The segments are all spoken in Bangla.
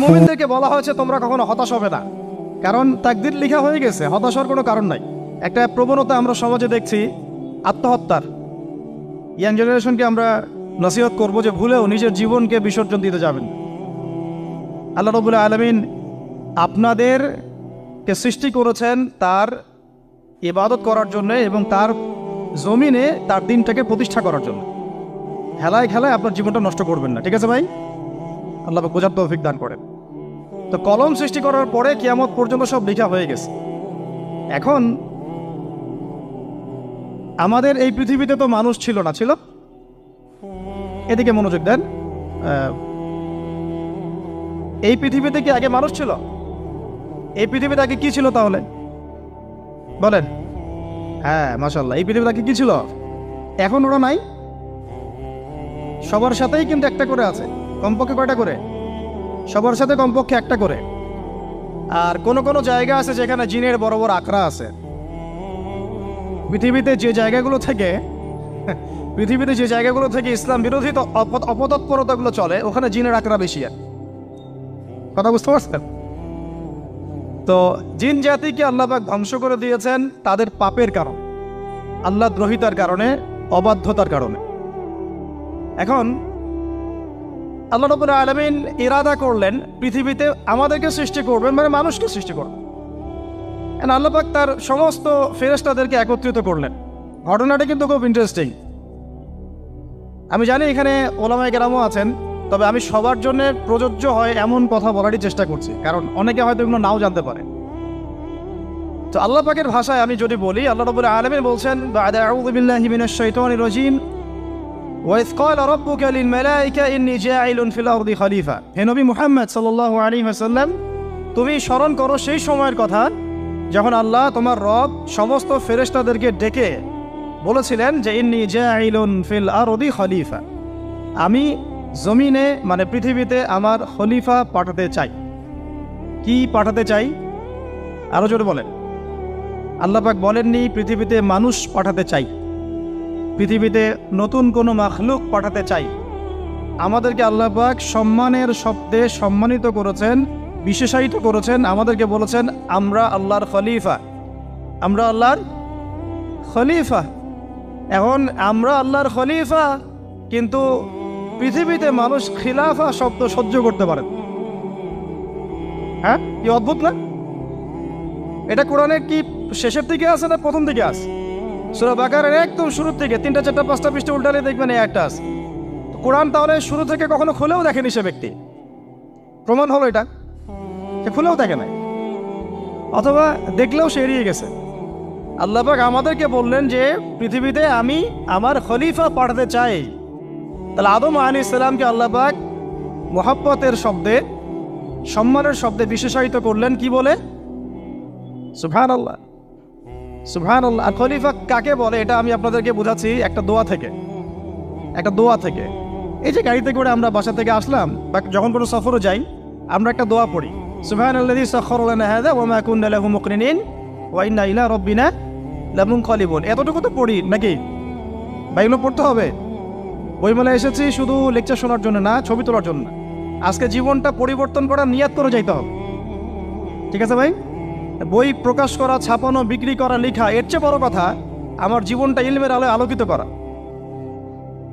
মুমিনদেরকে বলা হয়েছে তোমরা কখনো হতাশ হবে না, কারণ তাকদীর লেখা হয়ে গেছে, হতাশার কোনো কারণ নাই। একটা প্রবণতা আমরা সমাজে দেখছি আত্মহত্যার। ইয়াং জেনারেশনকে আমরা নসিহত করব যে ভুলেও নিজের জীবনকে বিসর্জন দিতে যাবেন। আল্লাহ রাব্বুল আলামিন আপনাদেরকে সৃষ্টি করেছেন তার ইবাদত করার জন্য এবং তার জমিনে তার দিনটাকে প্রতিষ্ঠা করার জন্য। খেলায় খেলায় আপনার জীবনটা নষ্ট করবেন না, ঠিক আছে ভাই? আল্লাহ বোঝার তৌফিক দান করেন। তো কলম সৃষ্টি করার পরে কিয়ামত পর্যন্ত সব লেখা হয়ে গেছে। এখন আমাদের এই পৃথিবীতে তো মানুষ ছিল না, ছিল? এদিকে মনোযোগ দেন। এই পৃথিবীতে কি আগে মানুষ ছিল? এই পৃথিবীতে আগে কি ছিল তাহলে বলেন? হ্যাঁ, মাশাআল্লাহ। এই পৃথিবীতে আগে কি ছিল? এখন ওরা নাই? সবার সাথেই কিন্তু একটা করে আছে। কমপক্ষে কয়টা করে? সবার সাথে কমপক্ষে একটা করে। আর কোন কোন জায়গা আছে যেখানে জিনের বড় বড় আখড়া আছে। পৃথিবীতে যে জায়গাগুলো থেকে ইসলাম বিরোধী অপতৎপরতাগুলো চলে, ওখানে জিনের আখড়া বেশি। কথা বুঝতে পারছেন? তো জিন জাতিকে আল্লাহ পাক ধ্বংস করে দিয়েছেন তাদের পাপের কারণ, আল্লাহ দ্রোহিতার কারণে, অবাধ্যতার কারণে। এখন আল্লাহ রাব্বুল আলামিন ইরাদা করলেন পৃথিবীতে আমাদেরকে সৃষ্টি করবেন, মানে মানুষকে সৃষ্টি করবেন। আল্লাহ পাক তার সমস্ত ফেরেশতাদেরকে একত্রিত করলেন। ঘটনাটা কিন্তু খুব ইন্টারেস্টিং। আমি জানি এখানে ওলামায়ে কেরামও আছেন, তবে আমি সবার জন্য প্রযোজ্য হয় এমন কথা বলারই চেষ্টা করছি, কারণ অনেকে হয়তো এগুলো নাও জানতে পারে। তো আল্লাহ পাকের ভাষায় আমি যদি বলি, আল্লাহ রাব্বুল আলামিন বলছেন, বা'দা আউযু বিল্লাহি মিনাশ শাইতানির রাজীম, ওয়াইয ক্বালা রাব্বুকা লিল মালায়েকা ইন্নী জাঈলুন ফিল আরদি খলিফা। হে নবী মুহাম্মদ সাল্লাল্লাহু আলাইহি ওয়াসাল্লাম, তুমি স্মরণ করো সেই সময়ের কথা যখন আল্লাহ তোমার রব সমস্ত ফেরেশতাদেরকে ডেকে বলেছিলেন যে ইন্নী জাঈলুন ফিল আরদি খলিফা, আমি জমিনে মানে পৃথিবীতে আমার খলিফা পাঠাতে চাই। কি পাঠাতে চাই? আরো জোরে বলেন। আল্লাহ পাক বলেননি পৃথিবীতে মানুষ পাঠাতে চাই, পৃথিবীতে নতুন কোনো মাখলুক পাঠাতে চাই। আমাদেরকে আল্লাহ পাক সম্মানের শব্দে সম্মানিত করেছেন, বিশেষায়িত করেছেন। আমাদেরকে বলেছেন আমরা আল্লাহর খলিফা, আমরা আল্লাহর খলিফা। এখন আমরা আল্লাহর খলিফা, কিন্তু পৃথিবীতে মানুষ খিলাফা শব্দ সহ্য করতে পারে। হ্যাঁ, কি অদ্ভুত না? এটা কোরআনের কি শেষের দিকে আছে না প্রথম দিকে আছে? সূরা বাকারার একদম শুরুর থেকে 3টা 4টা 5টা পৃষ্ঠা উল্টালে দেখবেন এই একটা আছে। কোরআন তাহলে শুরু থেকে কখনো খুলেও দেখেনি সে ব্যক্তি। প্রমাণ হলো এটা, সে খুলেও দেখে নাই, অথবা দেখলেও সে এড়িয়ে গেছে। আল্লাহ পাক আমাদেরকে বললেন যে পৃথিবীতে আমি আমার খলিফা পাঠাতে চাই। তাহলে আদম আলাইহিস সালামকে আল্লাহ পাক মুহাব্বতের শব্দে, সম্মানের শব্দে বিশেষায়িত করলেন কি বলে? সুবহানাল্লাহ, সুবহানাল্লাহ। আর খলিফা কাকে বলে এটা আমি আপনাদেরকে বোঝাচ্ছি একটা দোয়া থেকে। এই যে গাড়িতে করে আমরা বাসা থেকে আসলাম বা যখন কোনো সফরে যাই, আমরা একটা দোয়া পড়ি, সুবহানাল্লাযী সাখখারা লানা হাযা ওয়া মা কুন্না লাহু মুকরিনিন ওয়া ইন্না ইলা রাব্বিনা লামুনকালিবুন। এতটুকু তো পড়ি নাকি? বা এগুলো পড়তে হবে? বইমেলায় এসেছি শুধু লেকচার শোনার জন্য না, ছবি তোলার জন্য না। আজকে জীবনটা পরিবর্তন করার নিয়াত করে যাইতে হবে, ঠিক আছে ভাই? বই প্রকাশ করা, ছাপানো, বিক্রি করা, লেখা, এর চেয়ে বড় কথা আমার জীবনটা ইলমের আলোয় আলোকিত করা।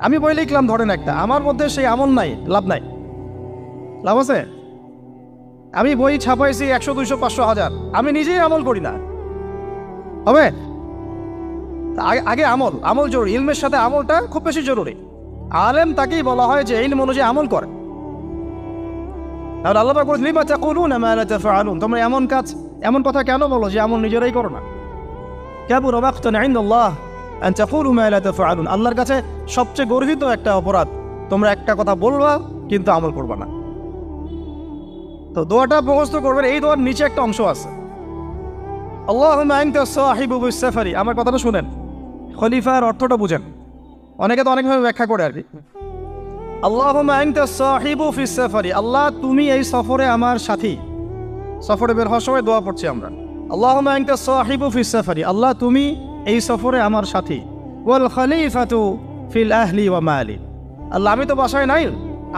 আমি বই লিখলাম ধরেন একটা, আমার মধ্যে সেই আমল নাই, লাভ নাই। লাভ আছে? আমি বই ছাপাইছি 100, 200, 500, 1000, আমি নিজেই আমল করি না, হবে? আগে আমল জরুরি। ইলমের সাথে আমলটা খুব বেশি জরুরি। আলেম তাকেই বলা হয় যে ইলম অনুযায়ী আমল করে। তাহলে আল্লাহ পাক বলেন লিমা তাকুলুনা মা লা তাফআলুন, তোমরা এমন কথা কেন বলো যে আমল নিজেরাই করো না? কাবুরা মাকতান ইনদাল্লাহ আন তাকুলু মা লা তাফআলুন, আল্লাহর কাছে সবচেয়ে গর্হিত একটা অপরাধ, তোমরা একটা কথা বলবা কিন্তু আমল করবা না। তো দোয়াটা মুখস্থ করবেন। এই দোয়ার নিচে একটা অংশ আছে, আল্লাহুম্মা আনতা সাহিবু বিস সাফারি। আমার কথাটা শুনেন, খলিফার অর্থটা বুঝেন। অনেকে তো অনেকভাবে ব্যাখ্যা করে আর কি। আল্লাহুম্মা আনতা সাহিবু ফিস সাফারি, আল্লাহ তুমি এই সফরে আমার সাথী। সফরে বের হওয়ার সময় দোয়া পড়ছি আমরা, আল্লাহুম্মা আনতা সাহিবু ফিস সাফারি, আল্লাহ তুমি এই সফরে আমার সাথী। ওয়াল খলিফাতু ফিল আহলি ওয়া মালি, আল্লাহ আমি তো বাসায় নাই,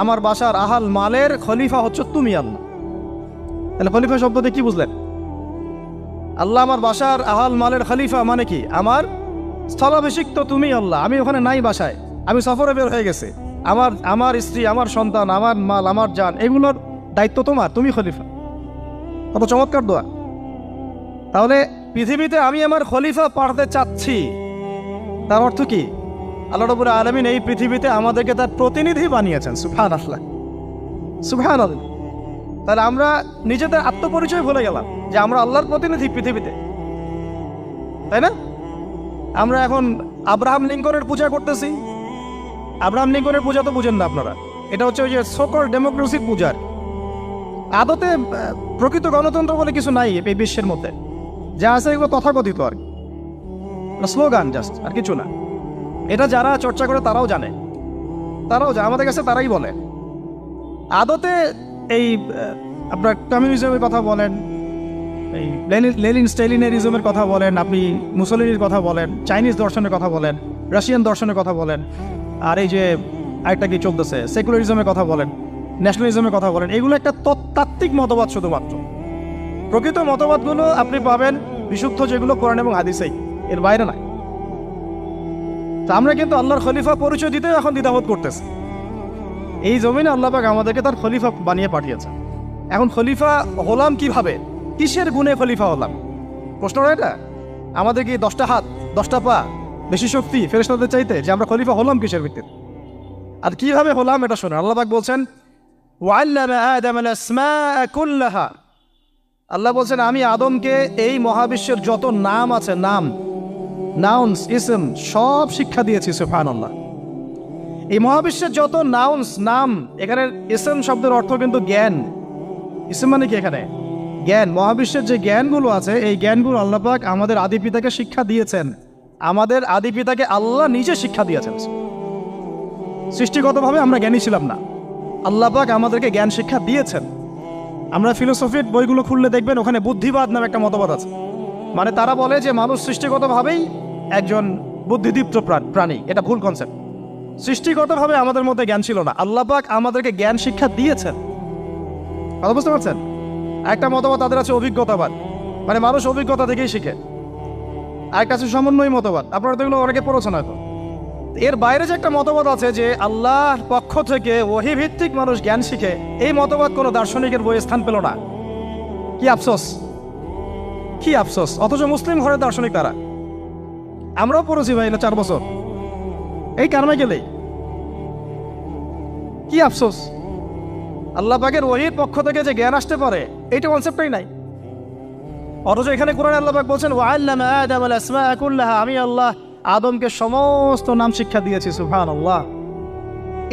আমার বাসার আহাল মালের খলিফা হচ্ছে তুমি আল্লাহ। তাহলে খলিফা শব্দতে কি বুঝলেন? আল্লাহ আমার বাসার আহাল মালের খলিফা মানে কি? আমার স্থলাভিষিক্ত তুমি আল্লাহ, আমি ওখানে নাই বাসায়, আমি সফরে বের হয়ে গেছে, আমার স্ত্রী, আমার সন্তান, আমার মাল, আমার জান, এগুলোর দায়িত্ব তোমার, তুমি খলিফা। কত চমৎকার দোয়া। তাহলে পৃথিবীতে আমি আমার খলিফা পাঠাতে চাচ্ছি, তার অর্থ কি? আল্লাহ রাব্বুল আলামিন এই পৃথিবীতে আমাদেরকে তার প্রতিনিধি বানিয়েছেন। সুবহানাল্লাহ, সুবহানাল্লাহ। তাহলে আমরা নিজেদের আত্মপরিচয় ভুলে গেলাম যে আমরা আল্লাহর প্রতিনিধি পৃথিবীতে, তাই না? আমরা এখন আব্রাহাম লিঙ্কনের পূজা করতেছি। আব্রাহাম লিঙ্কনের পূজা তো বুঝেন না আপনারা, এটা হচ্ছে ওই যে সোকল ডেমোক্রেসির পূজার। আদতে প্রকৃত গণতন্ত্র বলে কিছু নাই এই বিশ্বের মধ্যে, যা আছে এগুলো তথাকথিত আর কি, স্লোগান জাস্ট, আর কিছু না। এটা যারা চর্চা করে তারাও জানে, আমাদের কাছে তারাই বলে। আদতে এই আপনার কমিউনিজমের কথা বলেন, এই লেনিন স্টেলিনারিজমের কথা বলেন, আপনি মুসলিনের কথা বলেন, চাইনিজ দর্শনের কথা বলেন, রাশিয়ান দর্শনের কথা বলেন, আর এই যে আরেকটা কি চলতেছে সেকুলারিজমের কথা বলেন, ন্যাশনালিজমের কথা বলেন, এগুলো একটা তাত্ত্বিক মতবাদ শুধুমাত্র। প্রকৃত মতবাদগুলো আপনি পাবেন বিশুদ্ধ যেগুলো কোরআন এবং হাদিসেই, এর বাইরে নাই। তা আমরা কিন্তু আল্লাহর খলিফা পরিচয় দিতে এখন দ্বিধাবোধ করতেছি। এই জমিনে আল্লাহ পাক আমাদেরকে তার খলিফা বানিয়ে পাঠিয়েছে। এখন খলিফা হলাম কিভাবে? কিসের গুণে খলিফা হলাম? প্রশ্নটা এটা। আমাদের কি 10টা হাত, 10টা পা, বেশি শক্তি ফেরেশতাদের চাইতে, যে আমরা খলিফা হলাম কিসের ভিত্তিতে? আর কিভাবে হলাম এটা শুনুন। আল্লাহ পাক বলছেন, ওয়াল্লামা আদামাল আসমাআ কুল্লাহা। আল্লাহ বলছেন আমি আদমকে এই মহাবিশ্বের যত নাম আছে, নাউন্স, ইসম, সব শিক্ষা দিয়েছি। সুবহানাল্লাহ। এই মহাবিশ্বের যত নাম, এখানে ইসম শব্দের অর্থ কিন্তু জ্ঞান। ইসম মানে কি? এখানে জ্ঞান। মহাবিশ্বের যে জ্ঞানগুলো আছে, এই জ্ঞানগুলো আল্লাহ পাক আমাদের আদি পিতাকে শিক্ষা দিয়েছেন। আমাদের আদি পিতাকে আল্লাহ নিজে শিক্ষা দিয়েছেন। সৃষ্টিগতভাবে আমরা জ্ঞানী ছিলাম না, আল্লাহ পাক আমাদেরকে জ্ঞান শিক্ষা দিয়েছেন। আমরা ফিলোসফির বইগুলো খুললে দেখবেন ওখানে বুদ্ধিবাদ নামে একটা মতবাদ আছে। মানে তারা বলে যে মানুষ সৃষ্টিগতভাবেই একজন বুদ্ধিদীপ্ত প্রাণী। এটা ভুল কনসেপ্ট। সৃষ্টিগতভাবে আমাদের মধ্যে জ্ঞান ছিল না, আল্লাহ পাক আমাদেরকে জ্ঞান শিক্ষা দিয়েছেন। কথা বুঝতে পারছেন? একটা মতবাদ তাদের আছে অভিজ্ঞতাবাদ, মানে মানুষ অভিজ্ঞতা থেকেই শিখে। আর একটা আছে সমন্বয় মতবাদ, আপনারা তো এগুলো অনেকে পড়েছেন হয়তো। এর বাইরে যে একটা মতবাদ আছে যে আল্লাহর পক্ষ থেকে ওহী ভিত্তিক মানুষ জ্ঞান শিখে, এই মতবাদ কোনো দার্শনিকের বইয়ে স্থান পেল না। কি আফসোস, কি আফসোস। অথচ মুসলিম ঘরের দার্শনিক তারা। আমরাও পড়েছি ভাই, 4 বছর এই কারণে গেলেই। কি আফসোস, আল্লাহ পাকের ওহীর পক্ষ থেকে যে জ্ঞান আসতে পারে এইটা কনসেপ্টই নাই। অথচ এখানে কোরআনে আল্লাহ পাক বলছেন, ওয়াল্লামা আদামাল আসমাআ কুল্লাহা, আমি আল্লাহ আদমকে সমস্ত নাম শিক্ষা দিয়েছি। সুবহানাল্লাহ।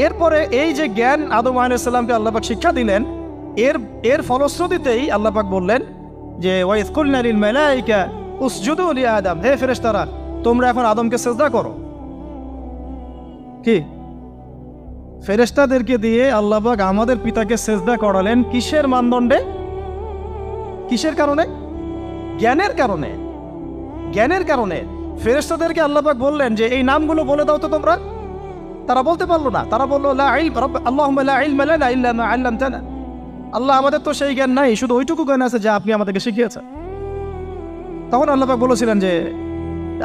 এরপরে এই যে জ্ঞান আদম আলাইহিস সালামকে আল্লাহ পাক শিক্ষা দিলেন, এর ফলশ্রুতিতেই আল্লাহ পাক বললেন যে ওয়াইয কুলনা লিল মালাইকা উসজুদু লি আদম, হে ফেরেশতারা তোমরা এখন আদমকে সিজদা করো। কি ফেরেশতাদেরকে দিয়ে আল্লাহ পাক আমাদের পিতাকে সিজদা করালেন কিসের মানদণ্ডে? কিসের কারণে? জ্ঞানের কারণে। জ্ঞানের কারণে ফেরেশতাদেরকে আল্লাহ পাক বললেন যে এই নামগুলো বলে দাও তো তোমরা। তারা বলতে পারলো না। তারা বললো লা ইলম আল্লাহুম্মা লা ইলমা লানা ইল্লা মা আল্লামতানা। আল্লাহ আমাদের তো সেই জ্ঞান নাই, শুধু ওইটুকু জ্ঞান আছে যা আপনি আমাদেরকে শিখিয়েছেন। তখন আল্লাহ পাক বলেছিলেন যে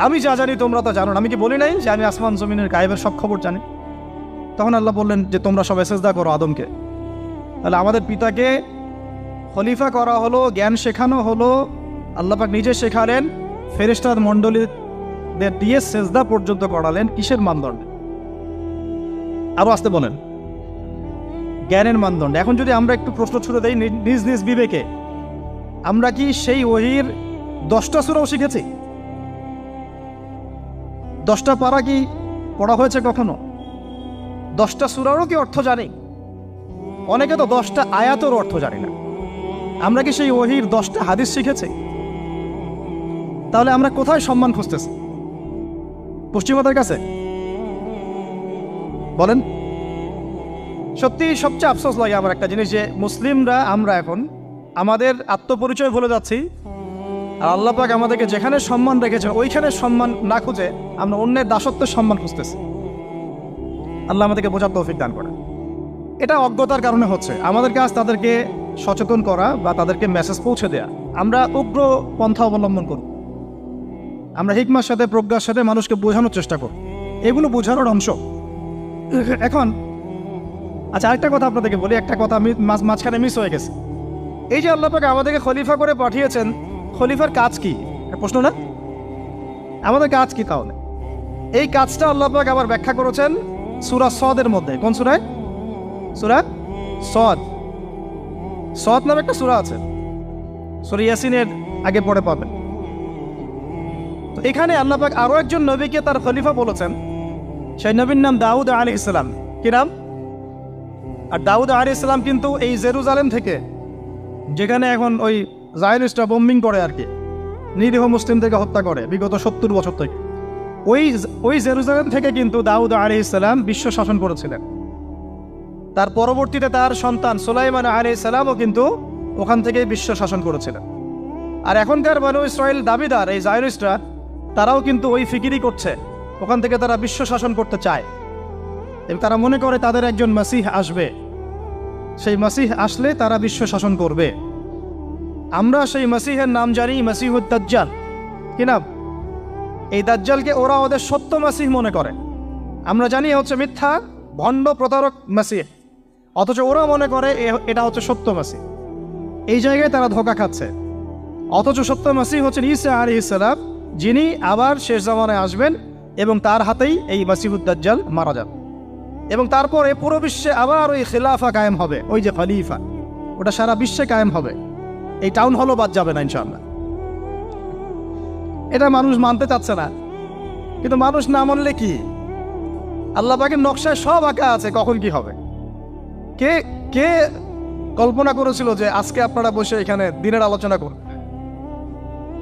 আমি যা জানি তোমরা তো জানো না। আমি কি বলি নাই যে আমি আসমান জমিনের গায়েবের সব খবর জানি? তখন আল্লাহ বললেন যে তোমরা সবাই সিজদা করো আদমকে। তাহলে আমাদের পিতাকে খলিফা করা হলো, জ্ঞান শেখানো হলো, আল্লাহ পাক নিজে শেখালেন, ফেরেশতার মণ্ডলীদের দিয়ে সিজদা পর্যন্ত করালেন। কিসের মানদণ্ডে? আরো আসতে বলেন, জ্ঞানের মানদণ্ডে। এখন যদি আমরা একটু প্রশ্ন ছুড়ে দেই নিজ নিজ বিবেকে, আমরা কি সেই ওহীর 10টা সূরাও শিখেছি? 10টা পারা কি পড়া হয়েছে কখনো? 10টা সূরারও কি অর্থ জানি? অনেকে তো 10টা আয়াতের অর্থ জানি না। আমরা কি সেই ওহীর 10টা হাদিস শিখেছি? তাহলে আমরা কোথায় সম্মান খুঁজতেছি? পশ্চিমাদের কাছে? বলেন। সত্যি সবচেয়ে আফসোস লাগে আমার একটা জিনিস, যে মুসলিমরা আমরা এখন আমাদের আত্মপরিচয় ভুলে যাচ্ছি, আর আল্লাহ পাক আমাদেরকে যেখানে সম্মান রেখেছে ওইখানে সম্মান না খুঁজে আমরা অন্যের দাসত্বের সম্মান খুঁজতেছি। আল্লাহ আমাদেরকে বোঝার তৌফিক দান করেন। এটা অজ্ঞতার কারণে হচ্ছে। আমাদের কাজ তাদেরকে সচেতন করা বা তাদেরকে মেসেজ পৌঁছে দেয়া। আমরা উগ্র পন্থা অবলম্বন করব, আমরা হিকমার সাথে প্রজ্ঞার সাথে মানুষকে বোঝানোর চেষ্টা করব, এগুলো বোঝানোর অংশ। এখন আচ্ছা, আরেকটা কথা আপনাদেরকে বলি, একটা কথা আমি মাঝখানে মিস হয়ে গেছে। এই যে আল্লাহ পাক আমাদেরকে খলিফা করে পাঠিয়েছেন, খলিফার কাজ কি? প্রশ্ন না? আমাদের কাজ কি তাহলে? এই কাজটা আল্লাহ পাক আবার ব্যাখ্যা করেছেন সূরা সদের মধ্যে। কোন সূরায়? সূরা সদ। সদ নামে একটা সূরা আছে, সূরা ইয়াসিনের আগে পড়ে পাবেন। তো এখানে আল্লাহ পাক আরো একজন নবীকে তার খলিফা বলেছেন। সেই নবীর নাম দাউদ আলাইহিস সালাম। কি নাম? আর দাউদ আলাইহিস সালাম কিন্তু এই জেরুজালেম থেকে, যেখানে এখন ওই জায়নিস্টরা বোম্বিং করে আর কি, নিরীহ মুসলিমদেরকে হত্যা করে বিগত 70 বছর থেকে, ওই জেরুজালেম থেকে কিন্তু দাউদ আলাইহিস সালাম বিশ্ব শাসন করেছিলেন। তার পরবর্তীতে তার সন্তান সুলাইমান আলাইহিস সালামও কিন্তু ওখান থেকে বিশ্ব শাসন করেছিলেন। আর এখনকার বনু ইসরাইল দাবিদার এই জায়নিস্টরা, তারাও কিন্তু ওই ফিকিরই করছে, ওখান থেকে তারা বিশ্ব শাসন করতে চায় এবং তারা মনে করে তাদের একজন মাসিহ আসবে, সেই মাসিহ আসলে তারা বিশ্ব শাসন করবে। আমরা সেই মাসিহের নাম জানি মাসিহুদ দাজ্জাল। কি নাম? এই দাজ্জালকে ওরা ওদের সত্য মাসিহ মনে করে, আমরা জানি হচ্ছে মিথ্যা ভণ্ড প্রতারক মাসিহ, অথচ ওরা মনে করে এটা হচ্ছে সত্য মাসিহ। এই জায়গায় তারা ধোঁকা খাচ্ছে। অথচ সত্য মাসিহ হচ্ছেন ঈসা আলাইহিস সালাম, যিনি আবার শেষ জামানায় আসবেন এবং তার হাতেই এই মাসিহুদ দাজ্জাল মারা যাবে এবং তারপরে পুরো বিশ্বে আবার ওই খিলাফা কায়েম হবে। ওই যে খলিফা, ওটা সারা বিশ্বে কায়েম হবে। এই টাউন হলও বাদ যাবে না ইনশাআল্লাহ। এটা মানুষ মানতে চাচ্ছে না, কিন্তু মানুষ না মানলে কি? আল্লাহ পাকের নকশায় সব আঁকা আছে কখন কি হবে। কে কে কল্পনা করেছিল যে আজকে আপনারা বসে এখানে দিনের আলোচনা করবেন?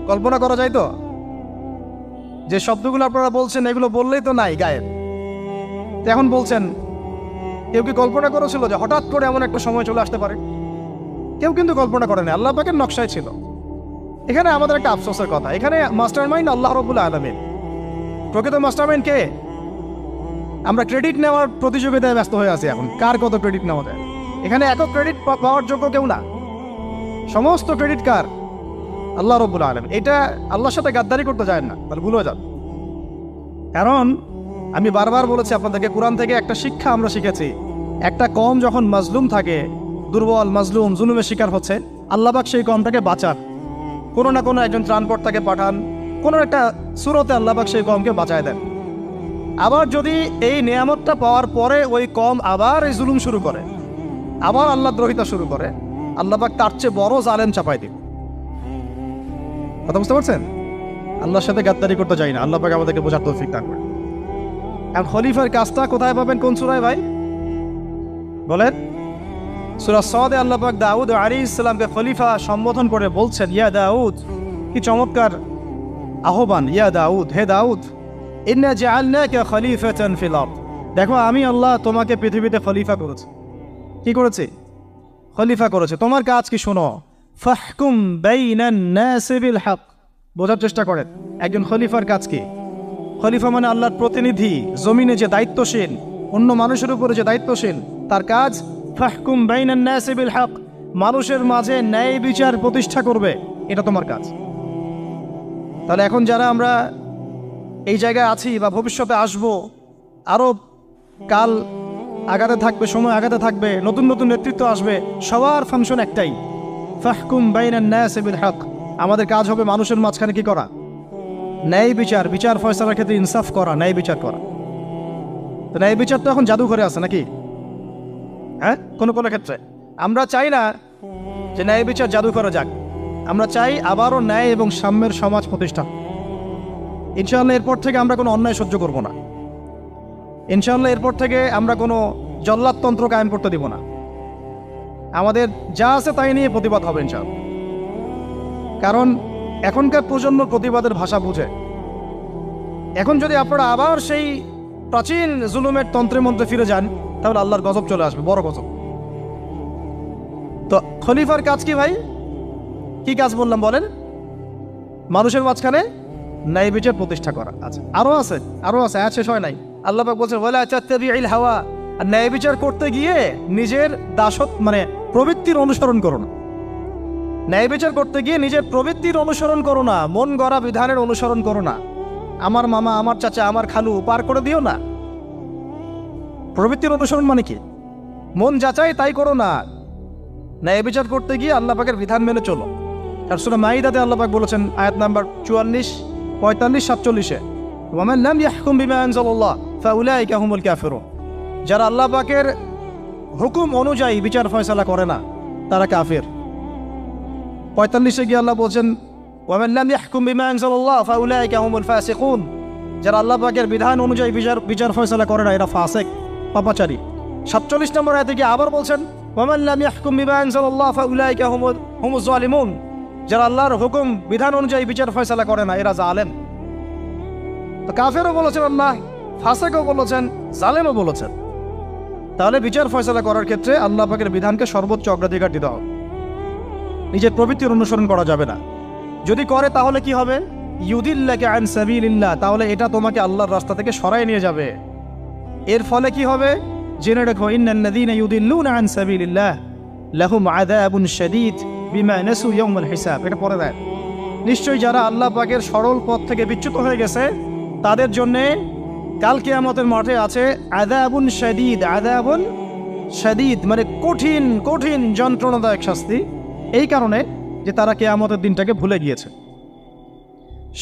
কল্পনা করা যায় তো? যে শব্দগুলো আপনারা বলছেন এগুলো বললেই তো নাই গায়েব, এখন বলছেন। কেউ কি কল্পনা করেছিল যে হঠাৎ করে এমন একটা সময় চলে আসতে পারে? কেউ কিন্তু কল্পনা করেনি, আল্লাহ পাকের নকশায় ছিল। এখানে আমাদের একটা আফসোসের কথা, এখানে মাস্টার মাইন্ড আল্লাহ রাব্বুল আলামিন। প্রকৃত মাস্টার মাইন্ড কে? আমরা ক্রেডিট নেওয়ার প্রতিযোগিতায় ব্যস্ত হয়ে আছি এখন, কার কত ক্রেডিট নেওয়া যায়। এখানে একক ক্রেডিট পাওয়ার যোগ্য কেউ না, সমস্ত ক্রেডিট কার? আল্লাহ রাব্বুল আলামিন। এটা আল্লাহর সাথে গাদ্দারি করতে যায় না, তাহলে ভুলে যান। কারণ আমি বারবার বলেছি আপনাদেরকে, কোরআন থেকে একটা শিক্ষা আমরা শিখেছি, একটা কম যখন মাজলুম থাকে, দুর্বল মাজলুম জুলুমের শিকার হচ্ছে, আল্লাহ পাক সেই কমটাকে বাঁচান, কোনো না কোনো একজন ত্রাণকর্তাকে পাঠান, কোনো একটা সূরতে আল্লাহ পাক সেই কমকে বাঁচায় দেন। আবার যদি এই নিয়ামতটা পাওয়ার পরে ওই কম আবার এই জুলুম শুরু করে, আবার আল্লাহ দ্রোহিতা শুরু করে, আল্লাহ পাক তার চেয়ে বড় জালেম চাপাই দিন। কথা বুঝতে পারছেন? আল্লাহর সাথে গাদ্দারি করতে চাই না, আল্লাহ পাক আমাদেরকে বোঝার তৌফিক দান করেন। এখন খলিফার কাজটা কোথায় পাবেন? কোন সূরায় ভাই বলেন? সূরা সদে আল্লাহ পাক দাউদ আলাইহিস সালামকে খলিফা সম্বোধন করে বলছেন, ইয়া দাউদ। কি চমৎকার আহ্বান! ইয়া দাউদ, হে দাউদ, ইন্না জাআলনাকা খলিফাতান ফিল আরদ। দেখো, আমি আল্লাহ তোমাকে পৃথিবীতে খলিফা করেছি। কি করেছি? খলিফা করেছে। তোমার কাজ কি শোনো। ফাহকুম বাইনান নাসি বিল হক। বোঝার চেষ্টা করেন একজন খলিফার কাজ কি। খলিফা মানে আল্লাহর প্রতিনিধি, জমিনে যে দায়িত্বশীল, অন্য মানুষের উপরে যে দায়িত্বশীল, তার কাজ ফাহকুম বাইনান নাসি বিল হক, মানুষের মাঝে ন্যায় বিচার প্রতিষ্ঠা করবে, এটা তোমার কাজ। তাহলে এখন যারা আমরা এই জায়গায় আছি বা ভবিষ্যতে আসব, আরও কাল আগাতে থাকবে, সময় আগাতে থাকবে, নতুন নতুন নেতৃত্ব আসবে, সবার ফাংশন একটাই, ফাহকুম বাইনান নাসি বিল হক। আমাদের কাজ হবে মানুষের মাঝখানে কি করা? ন্যায় বিচার, বিচার ফয়সালার ক্ষেত্রে ইনসাফ করা, ন্যায় বিচার করা। তো ন্যায় বিচার তো এখন জাদুঘরে আছে নাকি? হ্যাঁ, কোনো কোনো ক্ষেত্রে আমরা চাই না যে ন্যায় বিচার জাদুঘরে যাক, আমরা চাই আবারও ন্যায় এবং সাম্যের সমাজ প্রতিষ্ঠা। ইনশাআল্লাহ এরপর থেকে আমরা কোনো অন্যায় সহ্য করব না। ইনশাআল্লাহ এরপর থেকে আমরা কোনো জল্লাদতন্ত্র কায়েম করতে দিব না। আমাদের যা আছে তাই নিয়ে প্রতিবাদ হবে ইনশাআল্লাহ। কারণ এখনকার প্রজন্ম প্রতিবাদের ভাষা বুঝে। এখন যদি আপনারা আবার সেই প্রাচীন জুলুমের তন্ত্রে মন্ত্রে ফিরে যান, তাহলে আল্লাহর গজব চলে আসবে, বড় গজব। তো খলিফার কাজ কি ভাই? কি কাজ বললাম বলেন? মানুষের মাঝখানে ন্যায় বিচার প্রতিষ্ঠা করা। আচ্ছা, আরো আছে, আরো আছে, আয়াত শেষ হয় নাই। আল্লাহ পাক বলছেন, ওয়ালা তাত্তাবিউল হাওয়া আর ন্যায় বিচার করতে গিয়ে নিজের দাসত্ব মানে প্রবৃত্তির অনুসরণ করো না। ন্যায় বিচার করতে গিয়ে নিজের প্রবৃত্তির অনুসরণ করো না, মন গড়া বিধানের অনুসরণ করো না। আমার মামা, আমার চাচা, আমার খালু পার করে দিও না। প্রবৃত্তির অনুসরণ মানে কি? মন যাচাই তাই করো না। ন্যায় বিচার করতে গিয়ে আল্লাহ পাকের বিধান মেনে চলো। আর সূরা মাইদাতে আল্লাহ পাক বলেছেন আয়াত নাম্বার 44, 45, 47-এ, ওয়ামান লাম ইয়াহকুম বিমা আনজালাল্লাহ ফাউলাইকা হুমুল কাফিরুন। যারা আল্লাহ পাকের হুকুম অনুযায়ী বিচার ফয়সালা করে না তারা কাফির। 45-এ গিয়ে আল্লাহ বলছেন ওয়ামান লাম ইয়াহকুম বিমা আনজালাল্লাহ ফাউলাইকা হুমুল ফাসিকুন। যারা আল্লাহ পাকের বিধান অনুযায়ী বিচার ফয়সালা করে না এরা ফাসিক, পাপাচারী। 47 নম্বর আয়াতে গিয়ে আবার বলছেন ওয়ামান লাম ইয়াহকুম বিমা আনজালাল্লাহ ফাউলাইকা হুমুজ জালিমুন। যারা আল্লাহর হুকুম বিধান অনুযায়ী বিচার ফয়সালা করে না এরা জালেম। তো কাফেরও বলেছেন আল্লাহ, ফাসিকও বলেছেন, জালেমও বলেছেন। তাহলে বিচার ফয়সালা করার ক্ষেত্রে আল্লাহ পাকের বিধানকে সর্বোচ্চ অগ্রাধিকার দিতে হবে। নিজের প্রবৃত্তির অনুসরণ করা যাবে না। যদি করে তাহলে কি হবে? ইউদিল্লাকা আন সাবিলিল্লাহ, তাহলে এটা তোমাকে আল্লাহর রাস্তা থেকে সরায় নিয়ে যাবে। এর ফলে কি হবে? জেনে রাখো, ইন্নাল্লাযীনা ইউদিল্লুনা আন সাবিলিল্লাহ লাহুম আযাবুন শাদীদ বিমা নাসু ইয়াউমাল হিসাব। এটা পড়ে দেয়, নিশ্চয়ই যারা আল্লাহ পাকের সরল পথ থেকে বিচ্যুত হয়ে গেছে তাদের জন্যে কাল কিয়ামতের মাঠে আছে আযাবুন শাদীদ। আযাবুন শাদীদ মানে কঠিন কঠিন যন্ত্রণাদায়ক শাস্তি, এই কারণে যে তারা কিয়ামতের দিনটাকে ভুলে গিয়েছে।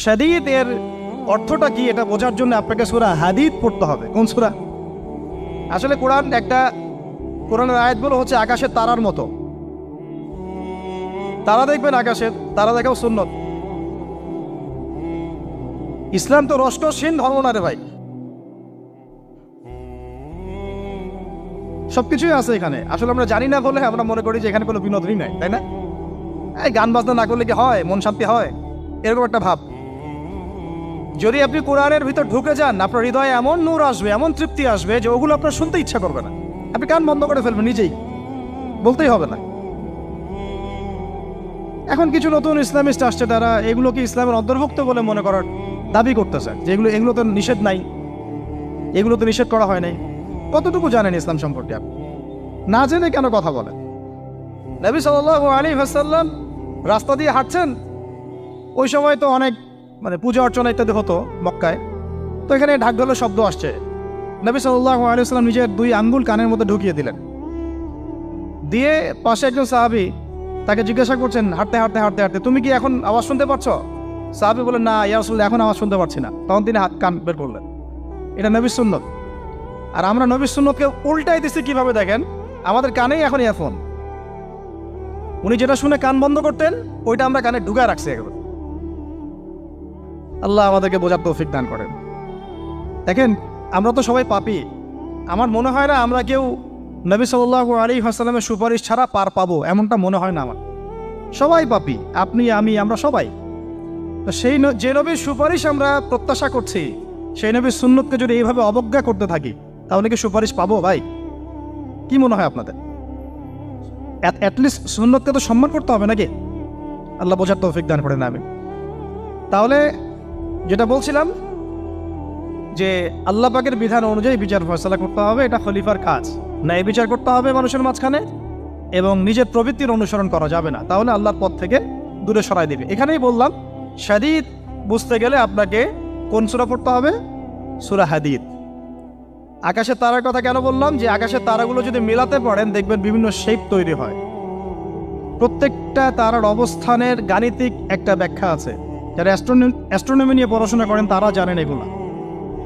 শাদীদ এর অর্থটা কি এটা বোঝার জন্য আপনাকে সূরা হাদীদ পড়তে হবে। কোন সূরা? আসলে কোরআনের আয়াতগুলো হচ্ছে আকাশের তারার মতো। তারা দেখবেন আকাশের, তারা দেখাও সুন্নত। ইসলাম তো রসকসহীন ধর্ম না রে ভাই, সবকিছুই আছে এখানে। আসলে আমরা জানি না বলে আমরা মনে করি যে এখানে কোনো বিনোদনই নাই, তাই না? এই গান বাজনা না করলে কি হয়? মন শান্তি হয়? এরকম একটা ভাব। যদি আপনি কোরআনের ভিতর ঢুকে যান, আপনার হৃদয়ে এমন নূর আসবে, এমন তৃপ্তি আসবে যে ওগুলো আপনার শুনতে ইচ্ছা করবে না। আপনি কান বন্ধ করে ফেলবেন, নিজেই বলতেই হবে না। এখন কিছু নতুন ইসলামিস্ট আসছে, তারা এগুলোকে ইসলামের অন্তর্ভুক্ত বলে মনে করার দাবি করতেছে যে এগুলো তো নিষেধ নাই, এগুলো তো নিষেধ করা হয় নাই। কতটুকু জানেন ইসলাম সম্পর্কে? আপনি না জেনে কেন কথা বলেন? নবী সাল্লাল্লাহু আলাইহি ওয়াসাল্লাম রাস্তা দিয়ে হাঁটছেন, ওই সময় তো অনেক পূজা অর্চনা ইত্যাদি হতো মক্কায়। তো এখানে ঢাকঢোলের শব্দ আসছে। নবী সাল্লাল্লাহু আলাইহি ওয়াসাল্লাম নিজের 2 আঙ্গুল কানের মধ্যে ঢুকিয়ে দিলেন, দিয়ে পাশে একজন সাহাবী তাকে জিজ্ঞাসা করছেন হাঁটতে হাঁটতে হাঁটতে হাঁটতে, তুমি কি এখন আওয়াজ শুনতে পাচ্ছ? সাহাবী বলেন, না ইয়া রাসূলুল্লাহ, এখন আওয়াজ শুনতে পাচ্ছি না। তখন তিনি কান বের করলেন। এটা নবীর সুন্নত। আর আমরা নবীর সুন্নতকে উল্টাই দিচ্ছি কিভাবে দেখেন, আমাদের কানেই এখন ইয়ারফোন। উনি যেটা শুনে কান বন্ধ করতেন ওইটা আমরা কানে ঢুকায় রাখছি একবার। আল্লাহ আমাদেরকে বোঝার তৌফিক দান করেন। দেখেন, আমরা তো সবাই পাপী। আমার মনে হয় না আমরা কেউ নবী সাল্লাল্লাহু আলাইহি ওয়াসাল্লামের সুপারিশ ছাড়া পার পাবো, এমনটা মনে হয় না আমার। সবাই পাপী, আপনি আমি আমরা সবাই। তো যে নবীর সুপারিশ আমরা প্রত্যাশা করছি, সেই নবীর সুন্নতকে যদি এইভাবে অবজ্ঞা করতে থাকি তাহলে কি সুপারিশ পাবো ভাই? কি মনে হয় আপনাদের? অ্যাটলিস্ট সুন্নতকে তো সম্মান করতে হবে নাকি? আল্লাহ বোঝার তৌফিক দান করেন। আমি তাহলে যেটা বলছিলাম যে আল্লাহ পাকের বিধান অনুযায়ী বিচার ফয়সালা করতে হবে, এটা খলিফার কাজ। ন্যায় বিচার করতে হবে মানুষের মাঝখানে, এবং নিজের প্রবৃত্তির অনুসরণ করা যাবে না, তাহলে আল্লাহর পথ থেকে দূরে সরাই দেবে। এখানেই বললাম শাদীদ বুঝতে গেলে আপনাকে কোন সূরা পড়তে হবে? সূরা হাদীদ। আকাশের তারার কথা কেন বললাম? যে আকাশের তারাগুলো যদি মেলাতে পারেন দেখবেন বিভিন্ন শেপ তৈরি হয়। প্রত্যেকটা তারার অবস্থানের গাণিতিক একটা ব্যাখ্যা আছে। যারা অ্যাস্ট্রোনমি নিয়ে পড়াশোনা করেন তারা জানেন, এগুলো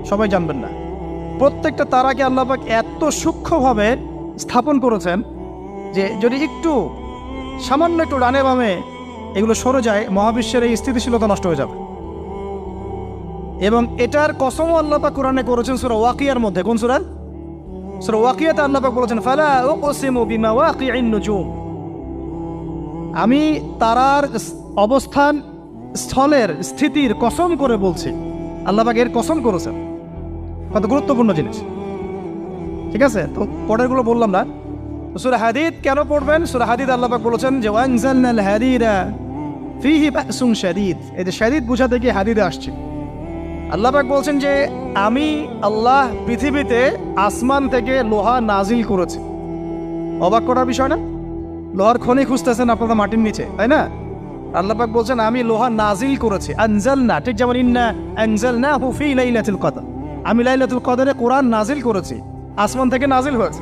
সবাই জানবেন না। প্রত্যেকটা তারাকে আল্লাহ পাক এত সূক্ষ্মভাবে স্থাপন করেছেন যে যদি সামান্য একটু ডানে বামে এগুলো সরে যায়, মহাবিশ্বের এই স্থিতিশীলতা নষ্ট হয়ে যাবে। এবং এটার কসমও আল্লাহ পাক কোরআনে করেছেন সূরা ওয়াকিয়ার মধ্যে। কোন সূরা? সূরা ওয়াকিয়াতে আল্লাহ পাক বলেছেন, ফালা উকসিমু বিমাওয়াকিইন নুজুম। আমি তারার অবস্থান স্থলের স্থিতির কসম করে বলছি। আল্লাহ পাক এর কসম করেছেন। কত গুরুত্বপূর্ণ জিনিস, ঠিক আছে? তো পরেরগুলো বললাম না। সূরা হাদীদ কেন পড়বেন? সূরা হাদীদ আল্লাহ পাক বলেছেন যে ওয়ানজালনাল হাদীদা ফীহি বাসুন শাদীদ। এই যে শাদীদ বুঝাতে গিয়ে হাদীদে আসছে। আল্লাহ পাক বলছেন যে আমি আল্লাহ পৃথিবীতে আসমান থেকে লোহা নাজিল করেছি। অবাক করার বিষয় না? লোহার খনি খুঁজতেছেন আপনারা মাটির নিচে, তাই না? আল্লাহ পাক বলছেন আমি লোহা নাজিল করেছি। আনজালনা, ঠিক যেমন ইন্না আনজালনাহু ফি লাইলাতুল কদর, আমি লাইলাতুল কদরে কোরআন নাজিল করেছি, আসমান থেকে নাজিল হয়েছে,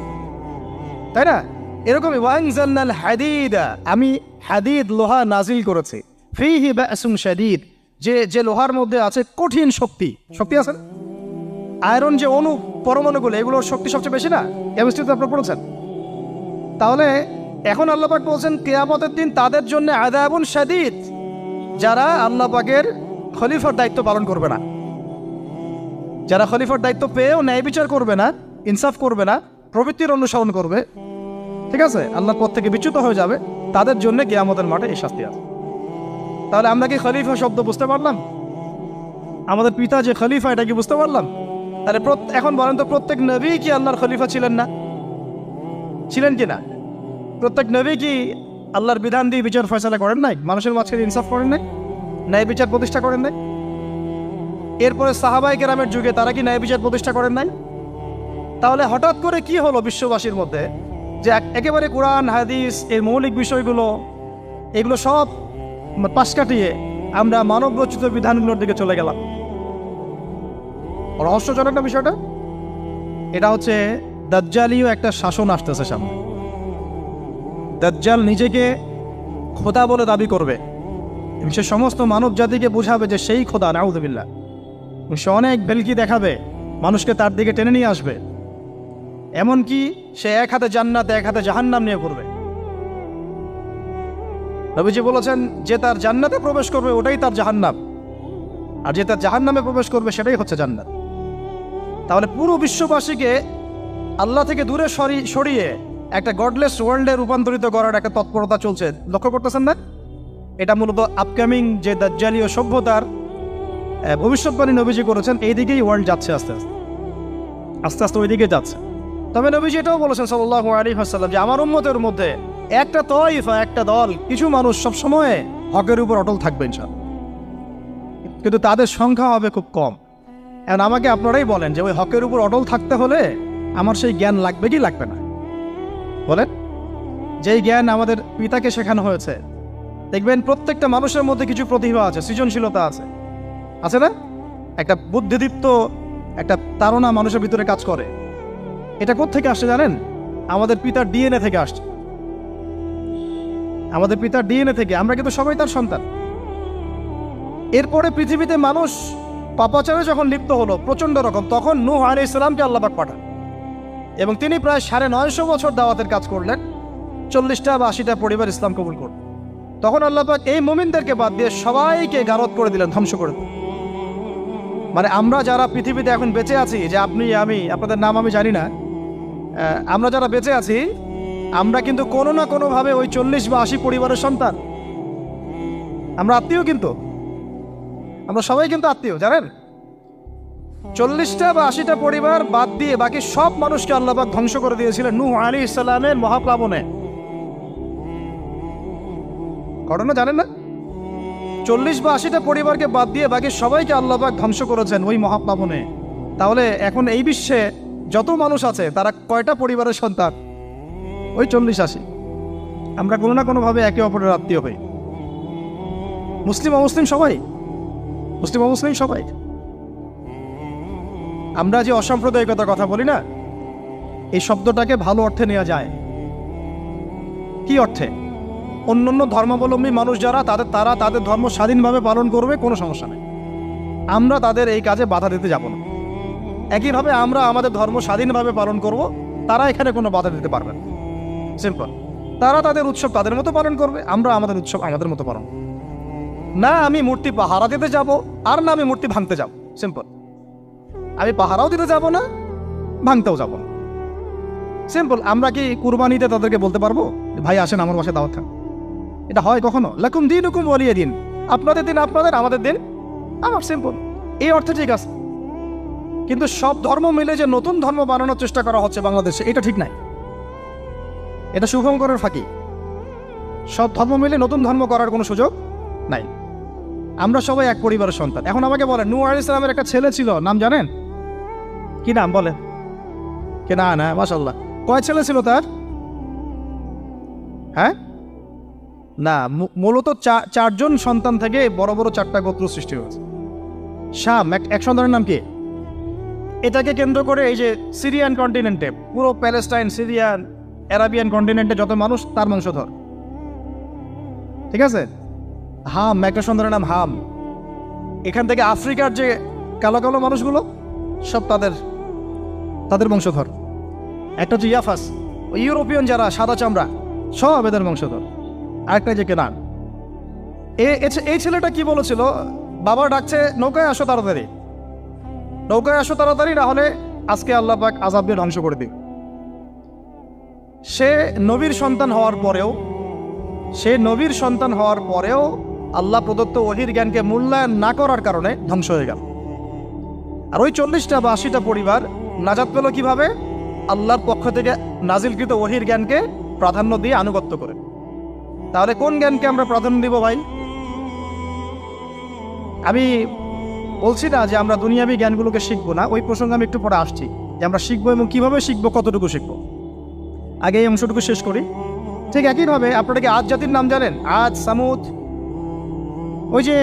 তাই না? এরকমই ওয়ানজালনাল হাদিদা, আমি হাদিদ লোহা নাজিল করেছি, ফিহি বাসুন শাদীদ, যে লোহার মধ্যে আছে কঠিন শক্তি আছে। আয়রন যে অণু পরমাণুগুলো, এগুলোর শক্তি সবচেয়ে বেশি না? কেমিস্ট্রিতে আপনারা পড়েছেন। তাহলে এখন আল্লাহ পাক বলছেন কিয়ামতের দিন তাদের জন্য আযাবুন শাদীদ, যারা আল্লাহ পাকের খলিফার দায়িত্ব পালন করবে না, যারা খলিফার দায়িত্ব পেয়েও ন্যায় বিচার করবে না, ইনসাফ করবে না, প্রবৃত্তির অনুসরণ করবে, ঠিক আছে, আল্লাহর পথ থেকে বিচ্যুত হয়ে যাবে, তাদের জন্য কিয়ামতের মাঠে এই শাস্তি আছে। তাহলে আমরা কি খলিফা শব্দ বুঝতে পারলাম? আমাদের পিতা যে খলিফা, এটা কি বুঝতে পারলাম? তাহলে এখন বলেন তো, প্রত্যেক নবী কি আল্লাহর খলিফা ছিলেন না? ছিলেন কি না? প্রত্যেক নবী কি আল্লাহর বিধান দিয়ে বিচার ফয়সালা করেন নাই? মানুষের মাঝখানে ইনসাফ করেন নাই? ন্যায় বিচার প্রতিষ্ঠা করেন নাই? এরপরে সাহাবায়ে কেরামের যুগে তারা কি ন্যায় বিচার প্রতিষ্ঠা করেন নাই? তাহলে হঠাৎ করে কি হলো বিশ্ববাসীর মধ্যে যে একেবারে কোরআন হাদিস এর মৌলিক বিষয়গুলো, এগুলো সব পাশ কাটিয়ে আমরা মানব রচিত বিধানগুলোর দিকে চলে গেলাম? রহস্যজনক না বিষয়টা? এটা হচ্ছে দাজ্জালীয় একটা শাসন আসতেছে সামনে। দাজ্জাল নিজেকে খোদা বলে দাবি করবে এবং সে সমস্ত মানব জাতিকে বুঝাবে যে সেই খোদা, নাউযুবিল্লাহ। সে অনেক ভেলকি দেখাবে, মানুষকে তার দিকে টেনে নিয়ে আসবে। এমনকি সে এক হাতে জান্নাত এক হাতে জাহান্নাম নিয়ে ঘুরবে। নবীজি বলেছেন যে তার জান্নাতে প্রবেশ করবে ওটাই তার জাহান্নাম, আর যে তার জাহান্নামে প্রবেশ করবে সেটাই হচ্ছে জান্নাত। তাহলে পুরো বিশ্ববাসীকে আল্লাহ থেকে দূরে সরিয়ে একটা গডলেস ওয়ার্ল্ডে রূপান্তরিত করার একটা তৎপরতা চলছে, লক্ষ্য করতেছেন না? এটা মূলত আপকামিং যে দাজ্জালীয় সভ্যতার ভবিষ্যৎবাণী নবীজি করেছেন, এই দিকেই ওয়ার্ল্ড যাচ্ছে আস্তে আস্তে ওই দিকে যাচ্ছে। তবে নবীজি এটাও বলেছেন সাল্লাল্লাহু আলাইহি ওয়াসাল্লাম যে আমার উম্মতের মধ্যে একটা তয়ফা, একটা দল, কিছু মানুষ সবসময় হকের উপর অটল থাকবে ইনশাআল্লাহ, কিন্তু তাদের সংখ্যা হবে খুব কম। এখন আমাকে আপনারাই বলেন যে ওই হকের উপর অটল থাকতে হলে আমার সেই জ্ঞান লাগবে কি লাগবে না? বলেন। যেই জ্ঞান আমাদের পিতাকে শেখানো হয়েছে, দেখবেন প্রত্যেকটা মানুষের মধ্যে কিছু প্রতিভা আছে, সৃজনশীলতা আছে, আছে না? একটা বুদ্ধিদীপ্ত একটা তাড়না মানুষের ভিতরে কাজ করে। এটা কোত্থেকে আসছে জানেন? আমাদের পিতার ডিএনএ থেকে আসছে। আমাদের পিতার ডিএনএ থেকে, আমরা কিন্তু সবাই তার সন্তান। এরপরে পৃথিবীতে মানুষ পাপাচারে যখন লিপ্ত হলো প্রচন্ড রকম, তখন নূহ আলাইহিস সালামকে আল্লাহ পাক পাঠান এবং তিনি প্রায় 950 বছর দাওয়াতের কাজ করলেন। 40টা বা 80টা পরিবার ইসলাম কবুল করল। তখন আল্লাহ পাক এই মুমিনদেরকে বাদ দিয়ে সবাইকে গারদ করে দিলেন, ধ্বংস করে দিলেন। মানে আমরা যারা পৃথিবীতে এখন বেঁচে আছি, যে আপনি আমি, আপনাদের নাম আমি জানি না, আমরা যারা বেঁচে আছি, আমরা কিন্তু কোনো না কোনোভাবে ওই 40 বা 80 পরিবারের সন্তান। আমরা আত্মীয়, কিন্তু আমরা সবাই কিন্তু আত্মীয়, জানেন? 40টা বা 80টা পরিবার বাদ দিয়ে বাকি সব মানুষকে আল্লাহ পাক ধ্বংস করে দিয়েছিলেন নূহ আলাইহিস সালামের মহাপ্লাবনে। ঘটনা জানেন না? 40 বা 80টা পরিবারকে বাদ দিয়ে বাকি সবাইকে আল্লাহ পাক ধ্বংস করেছেন ওই মহাপ্লাবনে। তাহলে এখন এই বিশ্বে যত মানুষ আছে তারা কয়টা পরিবারের সন্তান? ওই 40-80। আমরা কোনো না কোনোভাবে একে অপরের আত্মীয় হই। মুসলিম অমুসলিম সবাই, মুসলিম অমুসলিম সবাই। আমরা যে অসাম্প্রদায়িকতার কথা বলি না, এই শব্দটাকে ভালো অর্থে নেওয়া যায়। কি অর্থে? অন্যান্য ধর্মাবলম্বী মানুষ যারা, তারা তাদের ধর্ম স্বাধীনভাবে পালন করবে, কোনো সমস্যা নেই। আমরা তাদের এই কাজে বাধা দিতে যাব না। একইভাবে আমরা আমাদের ধর্ম স্বাধীনভাবে পালন করব, তারা এখানে কোনো বাধা দিতে পারবে না। সিম্পল। তারা তাদের উৎসব তাদের মতো পালন করবে, আমরা আমাদের উৎসব আমাদের মতো পালন করব। না আমি মূর্তি পাহারা দিতে যাব, আর না আমি মূর্তি ভাঙতে যাব। সিম্পল। আমি পাহারাও দিতে যাব না, ভাঙতেও যাব না। সিম্পল। আমরা কি কুরবানিতে তাদেরকে বলতে পারবো ভাই আসেন আমার বাসায় দাওয়াত খান? এটা হয় কখনো? লাকুম দীনুকুম ওয়ালিয়া দিন, আপনাদের দিন আপনাদের, আমাদের দিন আমার। সিম্পল। এই অর্থে ঠিক আছে। কিন্তু সব ধর্ম মিলে যে নতুন ধর্ম বানানোর চেষ্টা করা হচ্ছে বাংলাদেশে, এটা ঠিক নাই। এটা শুভঙ্করের ফাঁকি। সব ধর্ম মিলে নতুন ধর্ম করার কোনো সুযোগ নাই। আমরা সবাই এক পরিবারের সন্তান। এখন আমাকে বলেন, নূহ আলাইহিস সালামের একটা ছেলে ছিল, নাম জানেন? কি নাম বলেন? কেনান। হ্যাঁ, মাশাআল্লাহ। কয় ছেলে ছিল তার? হ্যাঁ, না, মূলত চারজন সন্তান থেকে বড় বড় চারটা গোত্র সৃষ্টি হয়েছে। শাম এক সন্তানের নাম কি? এটাকে কেন্দ্র করে এই যে সিরিয়ান কন্টিনেন্টে, পুরো প্যালেস্টাইন, সিরিয়ান, অ্যারাবিয়ান কন্টিনেন্টে যত মানুষ, তার বংশধর। ঠিক আছে? হাম, একটা সন্তানের নাম হাম। এখান থেকে আফ্রিকার যে কালো কালো মানুষগুলো সব তাদের বংশধর। একটা হচ্ছে ইয়াফাস, ইউরোপিয়ান যারা সাদা চামড়া, সব এদের বংশধর। আরেকটা যে কেনান। এই ছেলেটা কি বলেছিল? বাবা ডাকছে, নৌকায় আসো তাড়াতাড়ি, নৌকায় আসো তাড়াতাড়ি, না হলে আজকে আল্লাহ পাক আযাব দিয়ে ধ্বংস করে দিবে। সে নবীর সন্তান হওয়ার পরেও আল্লাহ প্রদত্ত ওহীর জ্ঞানকে মূল্যায়ন না করার কারণে ধ্বংস হয়ে গেল। আর ওই 40টা বা 80টা পরিবার নাজাত পেল কিভাবে? আল্লাহর পক্ষ থেকে নাজিলকৃত ওহীর জ্ঞানকে প্রাধান্য দিয়ে আনুগত্য করে। তাহলে কোন জ্ঞানকে আমরা প্রাধান্য দিব ভাই? আমি বলছি না যে আমরা দুনিয়াবী জ্ঞানগুলোকে শিখবো না, ওই প্রসঙ্গে আমি একটু পরে আসছি, যে আমরা শিখবো এবং কিভাবে শিখবো, কতটুকু শিখবো। আগে এই অংশটুকু শেষ করি। ঠিক একইভাবে আপনারা কি আদ জাতির নাম জানেন? আদ, সামুদ। ওই যে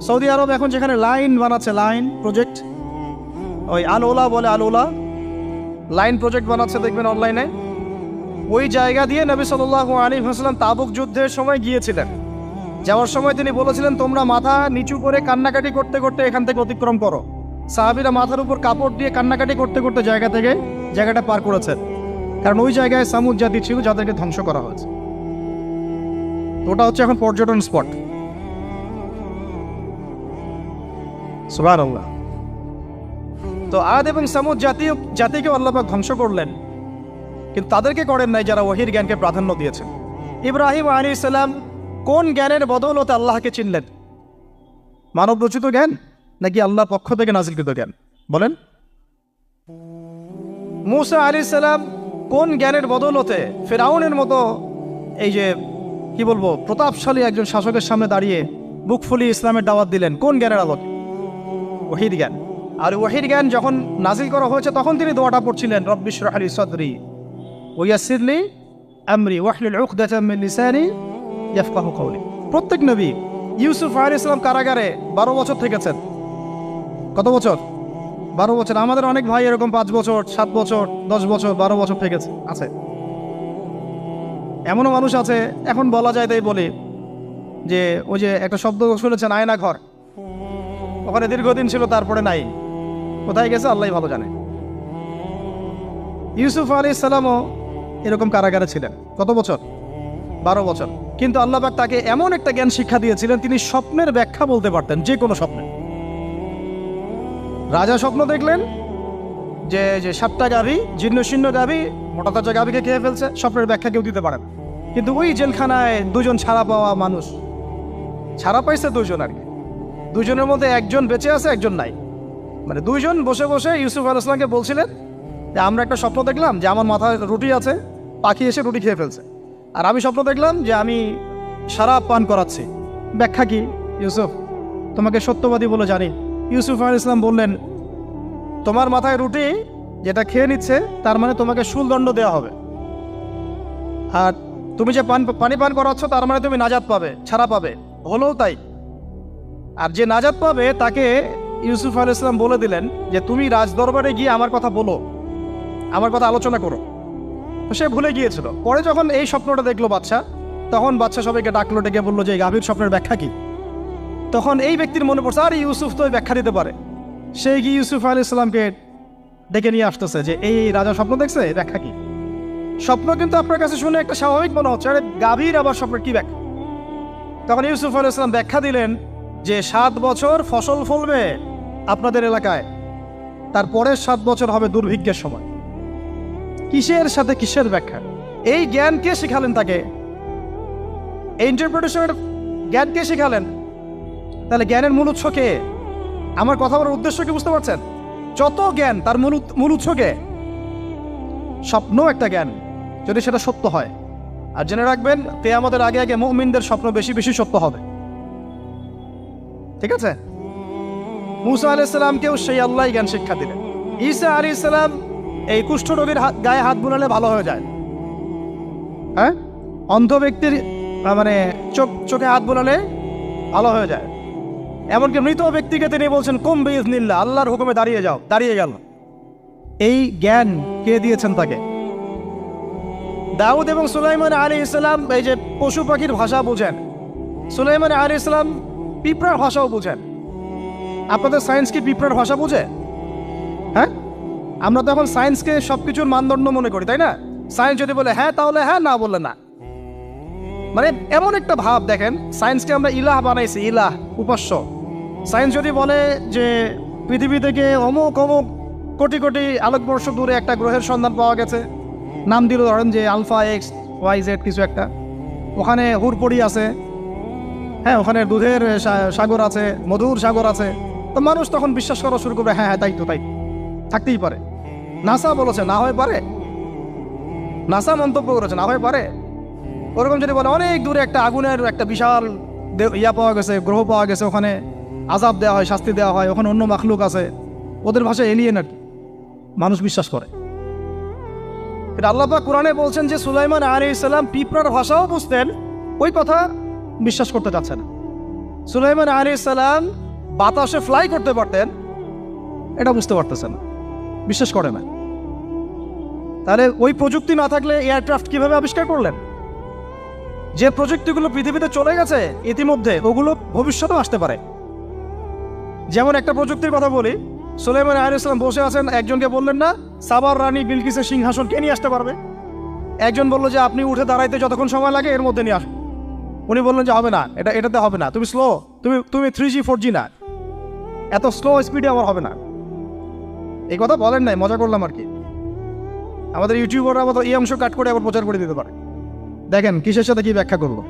সৌদি আরব এখন যেখানে লাইন বানাচ্ছে, লাইন প্রজেক্ট, ওই আল-ওলা বলে, আল-ওলা লাইন প্রজেক্ট বানাচ্ছে, দেখবেন অনলাইনে। ওই জায়গা দিয়ে নবী সাল্লাল্লাহু আলাইহি ওয়াসাল্লাম তাবুক যুদ্ধের সময় গিয়েছিলেন। যাওয়ার সময় তিনি বলেছিলেন, তোমরা মাথা নিচু করে কান্নাকাটি করতে করতে এখান থেকে অতিক্রম করো। সাহাবীরা মাথার উপর কাপড় দিয়ে কান্নাকাটি করতে করতে জায়গাটা পার করেছেন, কারণ ওই জায়গায় সামুদ জাতি ছিল যাদেরকে ধ্বংস করা হয়েছে। ওটা হচ্ছে এখন পর্যটন স্পট। সুবহানাল্লাহ। তো আদ এবং সামুদ জাতিকে আল্লাহ পাক ধ্বংস করলেন, কিন্তু তাদেরকে করেন নাই যারা ওহীর জ্ঞানকে প্রাধান্য দিয়েছেন। ইব্রাহিম আলাইহিস সালাম কোন জ্ঞানের বদৌলতে আল্লাহকে চিনলেন? মানব রচিত জ্ঞান নাকি আল্লাহর পক্ষ থেকে নাজিলকৃত জ্ঞান? বলেন। মূসা আলাইহিস সালাম কোন জ্ঞানের বদৌলতে ফিরআউনের মতো এই যে কি বলবো প্রতাপশালী একজন শাসকের সামনে দাঁড়িয়ে বুক ফুলিয়ে ইসলামের দাওয়াত দিলেন? কোন জ্ঞানের আলোকে? ওহীর জ্ঞান। আর ওহীর জ্ঞান যখন নাজিল করা হয়েছে তখন তিনি দোয়াটা পড়ছিলেন, রব্বি ইশরাহ লি সাদরি ওয়া ইয়াসসির লি আমরি ওয়াহলুল উকদাতাম মিন লিসানি ইয়াফকাহু কওলি। প্রত্যেক নবী, ইউসুফ আলাইহিস সালাম কারাগারে 12 বছর থেকেছেন। কত বছর? 12 বছর। আমাদের অনেক ভাই এরকম 5 বছর, 7 বছর, 10 বছর, 12 বছর থেকেছে, আছে। এমনও মানুষ আছে, এখন বলা যায় তাই বলি, যে ওই যে একটা শব্দ শুনেছেন, আয়না ঘর, ওখানে দীর্ঘদিন ছিল, তারপরে নাই, কোথায় গেছে আল্লাহই ভালো জানে। ইউসুফ আলাইহিস সালামও এরকম কারাগারে ছিলেন। কত বছর? 12 বছর। কিন্তু আল্লাহ পাক তাকে এমন একটা জ্ঞান শিক্ষা দিয়েছিলেন, তিনি স্বপ্নের ব্যাখ্যা বলতে পারতেন, যে কোনো স্বপ্নে। রাজা স্বপ্ন দেখলেন যে 7টা গাভী, জীর্ণ শীর্ণ গাভী, মোটা তাজা গাভীকে খেয়ে ফেলছে, স্বপ্নের ব্যাখ্যা কেউ দিতে পারে না। কিন্তু ওই জেলখানায় 2জন ছাড়া পাওয়া মানুষ, ছাড়া পাইছে 2জন আর কি, 2জনের মধ্যে একজন বেঁচে আছে, একজন নাই। মানে 2জন বসে বসে ইউসুফ আলাইহিস সালামকে বলছিলেন যে আমরা একটা স্বপ্ন দেখলাম যে আমার মাথায় রুটি আছে, পাখি এসে রুটি খেয়ে ফেলছে। আর আমি স্বপ্ন দেখলাম যে আমি শরাব পান করাচ্ছি, ব্যাখ্যা কি ইউসুফ? তোমাকে সত্যবাদী বলে জানি। ইউসুফ আলাইহিস সালাম বললেন, তোমার মাথায় রুটি যেটা খেয়ে নিচ্ছে, তার মানে তোমাকে শুলদণ্ড দেওয়া হবে। আর তুমি যে পানি পান করাচ্ছ, তার মানে তুমি নাজাত পাবে, ছাড়া পাবে। হলেও তাই। আর যে নাজাত পাবে তাকে ইউসুফ আলাইহিস সালাম বলে দিলেন যে তুমি রাজদরবারে গিয়ে আমার কথা বলো, আমার কথা আলোচনা করো। তো সে ভুলে গিয়েছিল। পরে যখন এই স্বপ্নটা দেখলো বাদশা, তখন বাদশা সবাইকে ডাকলো, ডেকে বললো যে এই গাভীর স্বপ্নের ব্যাখ্যা কি? তখন এই ব্যক্তির মনে পড়ছে, আরে ইউসুফ তো ব্যাখ্যা দিতে পারে। সে গিয়ে ইউসুফ আলাইহিস সালামকে ডেকে নিয়ে আসতেছে যে এই রাজা স্বপ্ন দেখছে, ব্যাখ্যা কি? স্বপ্ন কিন্তু আপনার কাছে শুনে একটা স্বাভাবিক মনে হচ্ছে, আরে গাভীর আবার স্বপ্নের কি ব্যাখ্যা? তখন ইউসুফ আলাইহিস সালাম ব্যাখ্যা দিলেন যে 7 বছর ফসল ফলবে আপনাদের এলাকায়, তারপরের 7 বছর হবে দুর্ভিক্ষের সময়। কিসের সাথে কিসের ব্যাখ্যা? এই জ্ঞান কে শিখালেন তাকে? এই ইন্টারপ্রিটেশনের জ্ঞান কে শিখালেন? তাহলে জ্ঞানের মূল উৎস কে? আমার কথা বলার উদ্দেশ্য কি বুঝতে পারছেন? যত জ্ঞান তার মূল উৎস কে? স্বপ্ন একটা জ্ঞান, যদি সেটা সত্য হয়। আর জেনে রাখবেন, কিয়ামতের আগে আগে মুমিনদের স্বপ্ন বেশি বেশি সত্য হবে। ঠিক আছে? মুসা আলাইহিস সালামকেও সেই আল্লাহই জ্ঞান শিক্ষা দিলেন। ঈসা আলাইহিস সালাম এই কুষ্ঠরোগীর গায়ে হাত বুলালে ভালো হয়ে যায়। হ্যাঁ, অন্ধ ব্যক্তির মানে চোখে হাত বুলালে ভালো হয়ে যায়। এমনকি মৃত ব্যক্তিকে তিনি বলছেন কুম বিইজনিল্লাহ, আল্লাহর হুকুমে দাঁড়িয়ে যাও, দাঁড়িয়ে গেল। এই জ্ঞান কে দিয়েছেন তাকে? দাউদ এবং সুলাইমান আলাইহিস সালাম এই যে পশু পাখির ভাষা বুঝেন, সুলাইমান আলাইহিস সালাম পিঁপড়ার ভাষাও বুঝেন। আপনাদের সায়েন্স কি পিঁপড়ার ভাষা বুঝে? হ্যাঁ, আমরা তো এখন সায়েন্সকে সবকিছুর মানদণ্ড মনে করি, তাই না? সায়েন্স যদি বলে হ্যাঁ তাহলে হ্যাঁ, না বললে না। মানে এমন একটা ভাব, দেখেন সায়েন্সকে আমরা ইলাহ বানাইছি, ইলাহ, উপাস্য। সায়েন্স যদি বলে যে পৃথিবী থেকে অমুক অমুক কোটি কোটি আলোকবর্ষ দূরে একটা গ্রহের সন্ধান পাওয়া গেছে, নাম দিল ধরেন যে আলফা এক্স ওয়াই জেড কিছু একটা, ওখানে হুড়পড়ি আছে, হ্যাঁ ওখানে দুধের সাগর আছে, মধুর সাগর আছে, তো মানুষ তখন বিশ্বাস করা শুরু করবে হ্যাঁ হ্যাঁ তাই তো, তাই থাকতেই পারে। নাসা বলেছে না হয়ে পারে, নাসা মন্তব্য করেছে না হয়ে পারে। ওরকম যদি বলে অনেক দূরে একটা আগুনের একটা বিশাল ইয়া পাওয়া গেছে, গ্রহ পাওয়া গেছে, ওখানে আযাব দেওয়া হয়, শাস্তি দেওয়া হয়, ওখানে অন্য মাখলুক আছে, ওদের ভাষায় এলিয়েন আর কি, মানুষ বিশ্বাস করে। এটা আল্লাহ পাক কোরআনে বলছেন যে সুলাইমান আলাইহিস সালাম পিঁপড়ার ভাষাও বুঝতেন, ওই কথা বিশ্বাস করতে চাচ্ছে না। সুলাইমান আলাইহিস সালাম বাতাসে ফ্লাই করতে পারতেন, এটা বুঝতে পারতেছে না, বিশ্বাস করে না। তাহলে ওই প্রযুক্তি না থাকলে এয়ারক্রাফট কিভাবে আবিষ্কার করলেন? যে প্রযুক্তিগুলো পৃথিবীতে চলে গেছে ইতিমধ্যে, ওগুলো ভবিষ্যতেও আসতে পারে। যেমন একটা প্রযুক্তির কথা বলি, সুলাইমান আলাইহিস সালাম বসে আছেন, একজনকে বললেন না সাবার রানী বিলকিসের সিংহাসন কে নিয়ে আসতে পারবে? একজন বললো যে আপনি উঠে দাঁড়াইতে যতক্ষণ সময় লাগে এর মধ্যে নিয়ে আসুন। উনি বললেন যে হবে না, এটাতে হবে না, তুমি স্লো, তুমি 3G 4G না, এত স্লো স্পিডে আমার হবে না। এই কথা বলেন নাই, মজা করলাম আর কি। আমাদের ইউটিউবাররা আবার এই অংশ কাট করে আবার প্রচার করে দিতে পারে। দেখেন কিসের সাথে কি ব্যাখ্যা করলো।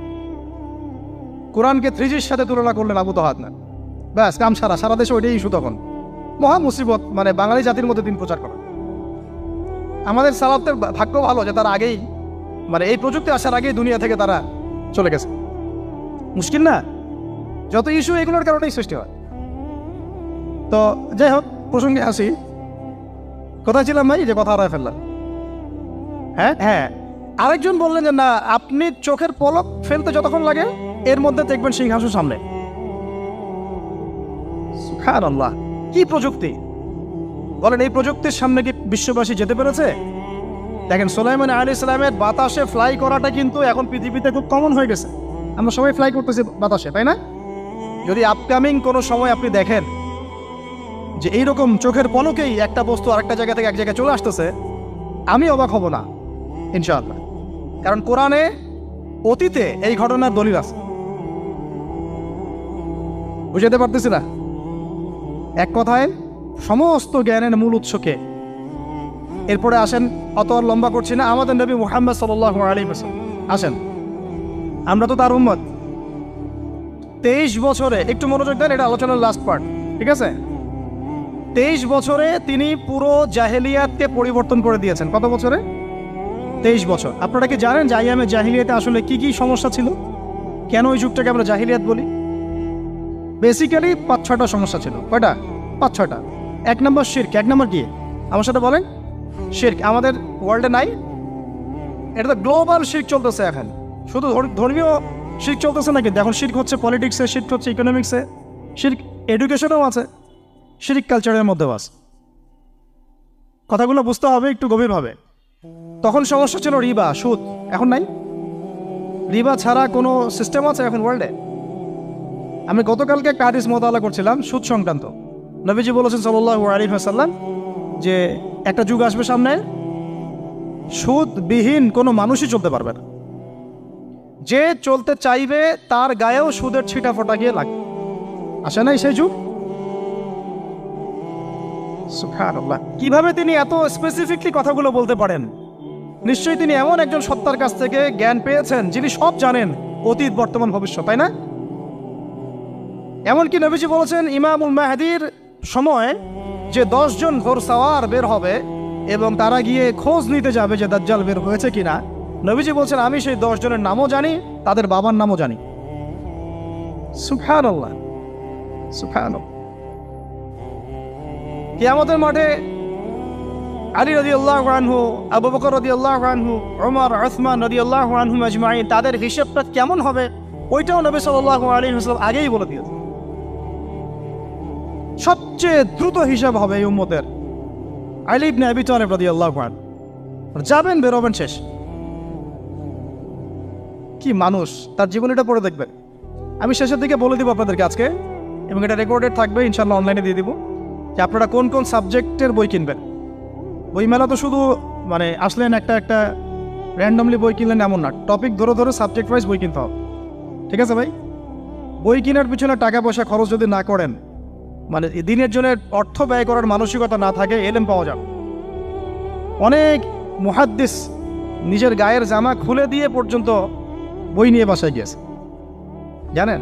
কোরআনকে 3Gর সাথে তুলনা করলেন আবু তহাদ না, ব্যাস কাম সারা দেশে ওইটাই ইস্যু। তখন মহা মুসিবত, মানে বাঙালি জাতির মধ্যে দিন প্রচার করা। আমাদের সালাফদের ভাগ্য ভালো যে তারা আগেই, মানে এই প্রযুক্তি আসার আগেই দুনিয়া থেকে তারা চলে গেছে। মুশকিল না, যত ইস্যু এগুলোর কারণেই সৃষ্টি হয়। তো যাই হোক, প্রসঙ্গে আসি, কোথায় ছিলাম ভাই, যে কথা হারায় ফেললাম। হ্যাঁ, আরেকজন বললেন যে না, আপনি চোখের পলক ফেলতে যতক্ষণ লাগে এর মধ্যে দেখবেন সিংহাসন সামনে। সুবহানাল্লাহ, কি প্রযুক্তি বলেন! এই প্রযুক্তির সামনে কি বিশ্ববাসী যেতে পেরেছে? দেখেন সুলাইমান আলাইহিস সালামের বাতাসে ফ্লাই করাটা কিন্তু এখন পৃথিবীতে খুব কমন হয়ে গেছে। আমরা সবাই ফ্লাই করতেছি বাতাসে, তাই না? যদি আপকামিং কোনো সময় আপনি দেখেন যে এইরকম চোখের পলকেই একটা বস্তু আরেকটা জায়গা থেকে এক জায়গায় চলে আসতেছে, আমি অবাক হব না ইনশাআল্লাহ। কারণ কোরআনে অতীতে এই ঘটনার দলিল আছে। বুঝাতে পারতেছি না? এক কথায় সমস্ত জ্ঞানের মূল উৎসকে। এরপরে আসেন, অত আর লম্বা করছি না, আমাদের নবী মুহাম্মদ সাল্লাল্লাহু আলাইহি ওয়াসাল্লাম আসেন, আমরা তো তার উম্মত। 23 বছরে, একটু মনোযোগ দেন, এটা আলোচনার লাস্ট পার্ট, ঠিক আছে? 23 বছরে তিনি পুরো জাহেলিয়াতকে পরিবর্তন করে দিয়েছেন। কত বছরে? 23 বছর। আপনারা কি জানেন যে আইয়ামে জাহিলিয়াতে আসলে কি কি সমস্যা ছিল? কেন ওই যুগটাকে আমরা জাহিলিয়াত বলি? বেসিক্যালি 5-6টা সমস্যা ছিল। কয়টা? 5-6টা। 1 নম্বর শিরক। 1 নম্বর কি? আমার সাথে বলেন। শিরক আমাদের ওয়ার্ল্ডে নাই, এটা তো গ্লোবাল শিরক চলতেছে এখন। শুধু ধর্মীয় শিরক চলতেছে না, কিন্তু এখন শিরক হচ্ছে পলিটিক্সে, শিরক হচ্ছে ইকোনমিক্সে, শিরক এডুকেশনেও আছে, শিরক কালচারের মধ্যেও আছে। কথাগুলো বুঝতে হবে একটু গভীরভাবে। তখন সমস্যা ছিল রিবা, সুদ। এখন নাই। রিবা ছাড়া কোনো সিস্টেম আছে এখন ওয়ার্ল্ডে? আমি গতকালকে একটা হাদিস মোতালা করছিলাম সুদ সংক্রান্ত। নবীজি বলেছেন সাল্লাল্লাহু আলাইহি ওয়াসাল্লাম যে একটা যুগ আসবে সামনে, সুদবিহীন কোনো মানুষই চলতে পারবে না। যে চলতে চাইবে তার গায়েও সুদের ছিটা ফোটা গিয়ে লাগবে। আসে নাই সেই যুগ? সুবহানাল্লাহ, কিভাবে তিনি এত স্পেসিফিকলি কথাগুলো বলতে পারেন? নিশ্চয়ই তিনি এমন একজন সত্তার কাছ থেকে জ্ঞান পেয়েছেন যিনি সব জানেন, অতীত বর্তমান ভবিষ্যৎ, তাই না? এমনকি নবীজি বলেছেন ইমামুল মাহদির সময় যে 10 জন ঘোড়সাওয়ার বের হবে এবং তারা গিয়ে খোঁজ নিতে যাবে যে দাজ্জাল বের হয়েছে কিনা, নবীজি বলছেন আমি সেই 10 জনের নামও জানি, তাদের বাবার নামও জানি। সুবহানাল্লাহ, সুবহানাল্লাহ। কিয়ামতের মাঠে আলী রাদিয়াল্লাহু আনহু, আবু বকর রাদিয়াল্লাহু আনহু, ওমর, উসমান রাদিয়াল্লাহু আনহুম আজমাইন, তাদের হিসাবটা কেমন হবে ওইটাও নবী সাল্লাল্লাহু আলাইহি ওয়াসাল্লাম আগেই বলে দিয়েছে। সবচেয়ে দ্রুত হিসাব হবে এই উম্মতের আলী ইবনে আবি তালিব রাদিয়াল্লাহু আনহু। যাবেন, বেরোবেন, শেষ। কি মানুষ, তার জীবনীটা পড়ে দেখবেন। আমি শেষের দিকে বলে দিব আপনাদেরকে আজকে, এবং এটা রেকর্ডেড থাকবে, ইনশাল্লাহ অনলাইনে দিয়ে দিব, যে আপনারা কোন কোন সাবজেক্টের বই কিনবেন। বই মেলা তো শুধু মানে আসলেন একটা র্যান্ডমলি বই কিনলেন এমন না, টপিক ধরে ধরে সাবজেক্ট ওয়াইজ বই কিনতে হবে। ঠিক আছে ভাই? বই কেনার পিছনে টাকা পয়সা খরচ যদি না করেন, মানে দিনের জন্য অর্থ ব্যয় করার মানসিকতা না থাকে, এলেম পাওয়া যাবে। অনেক মুহাদ্দিস নিজের গায়ের জামা খুলে দিয়ে পর্যন্ত বই নিয়ে বাসায় গিয়েছে, জানেন?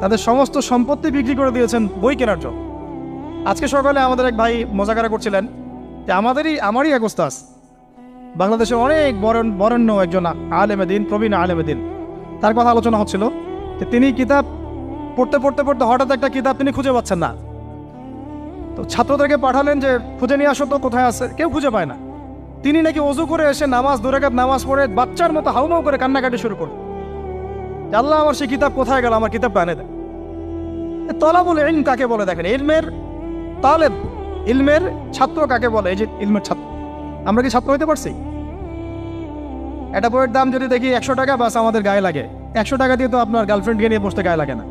তাদের সমস্ত সম্পত্তি বিক্রি করে দিয়েছেন বই কেনার জন্য। আজকে সকালে আমাদের এক ভাই মজাকারা করছিলেন যে আমারই এক ওস্তাদ, বাংলাদেশের অনেক বরেণ্য একজন আলেমে দ্বীন, প্রবীণ আলেমে দ্বীন, তার কথা আলোচনা হচ্ছিল যে তিনি কিতাব পড়তে পড়তে পড়তে হঠাৎ একটা কিতাব তিনি খুঁজে পাচ্ছেন না। তো ছাত্রদেরকে পাঠালেন যে খুঁজে নিয়ে আসো তো, কোথায় আছে, কেউ খুঁজে পায় না। তিনি নাকি ওযু করে এসে নামাজ, 2 রাকাত নামাজ পড়ে বাচ্চার মতো হাউমাউ করে কান্নাকাটি শুরু করল, আল্লাহ আমার সেই কিতাব কোথায় গেল, আমার কিতাবটা এনে দেয়। তলাবুল ইলম কাকে বলে দেখেন, ইলমের তালেব, ইলমের ছাত্র কাকে বলে? এই যে ইলমের ছাত্র, আমরা কি ছাত্র হইতে পারছি? একটা বইয়ের দাম যদি দেখি 100 টাকা, বাস আমাদের গায়ে লাগে। 100 টাকা দিয়ে তো আপনার গার্লফ্রেন্ডকে নিয়ে বসতে গায়ে লাগে না,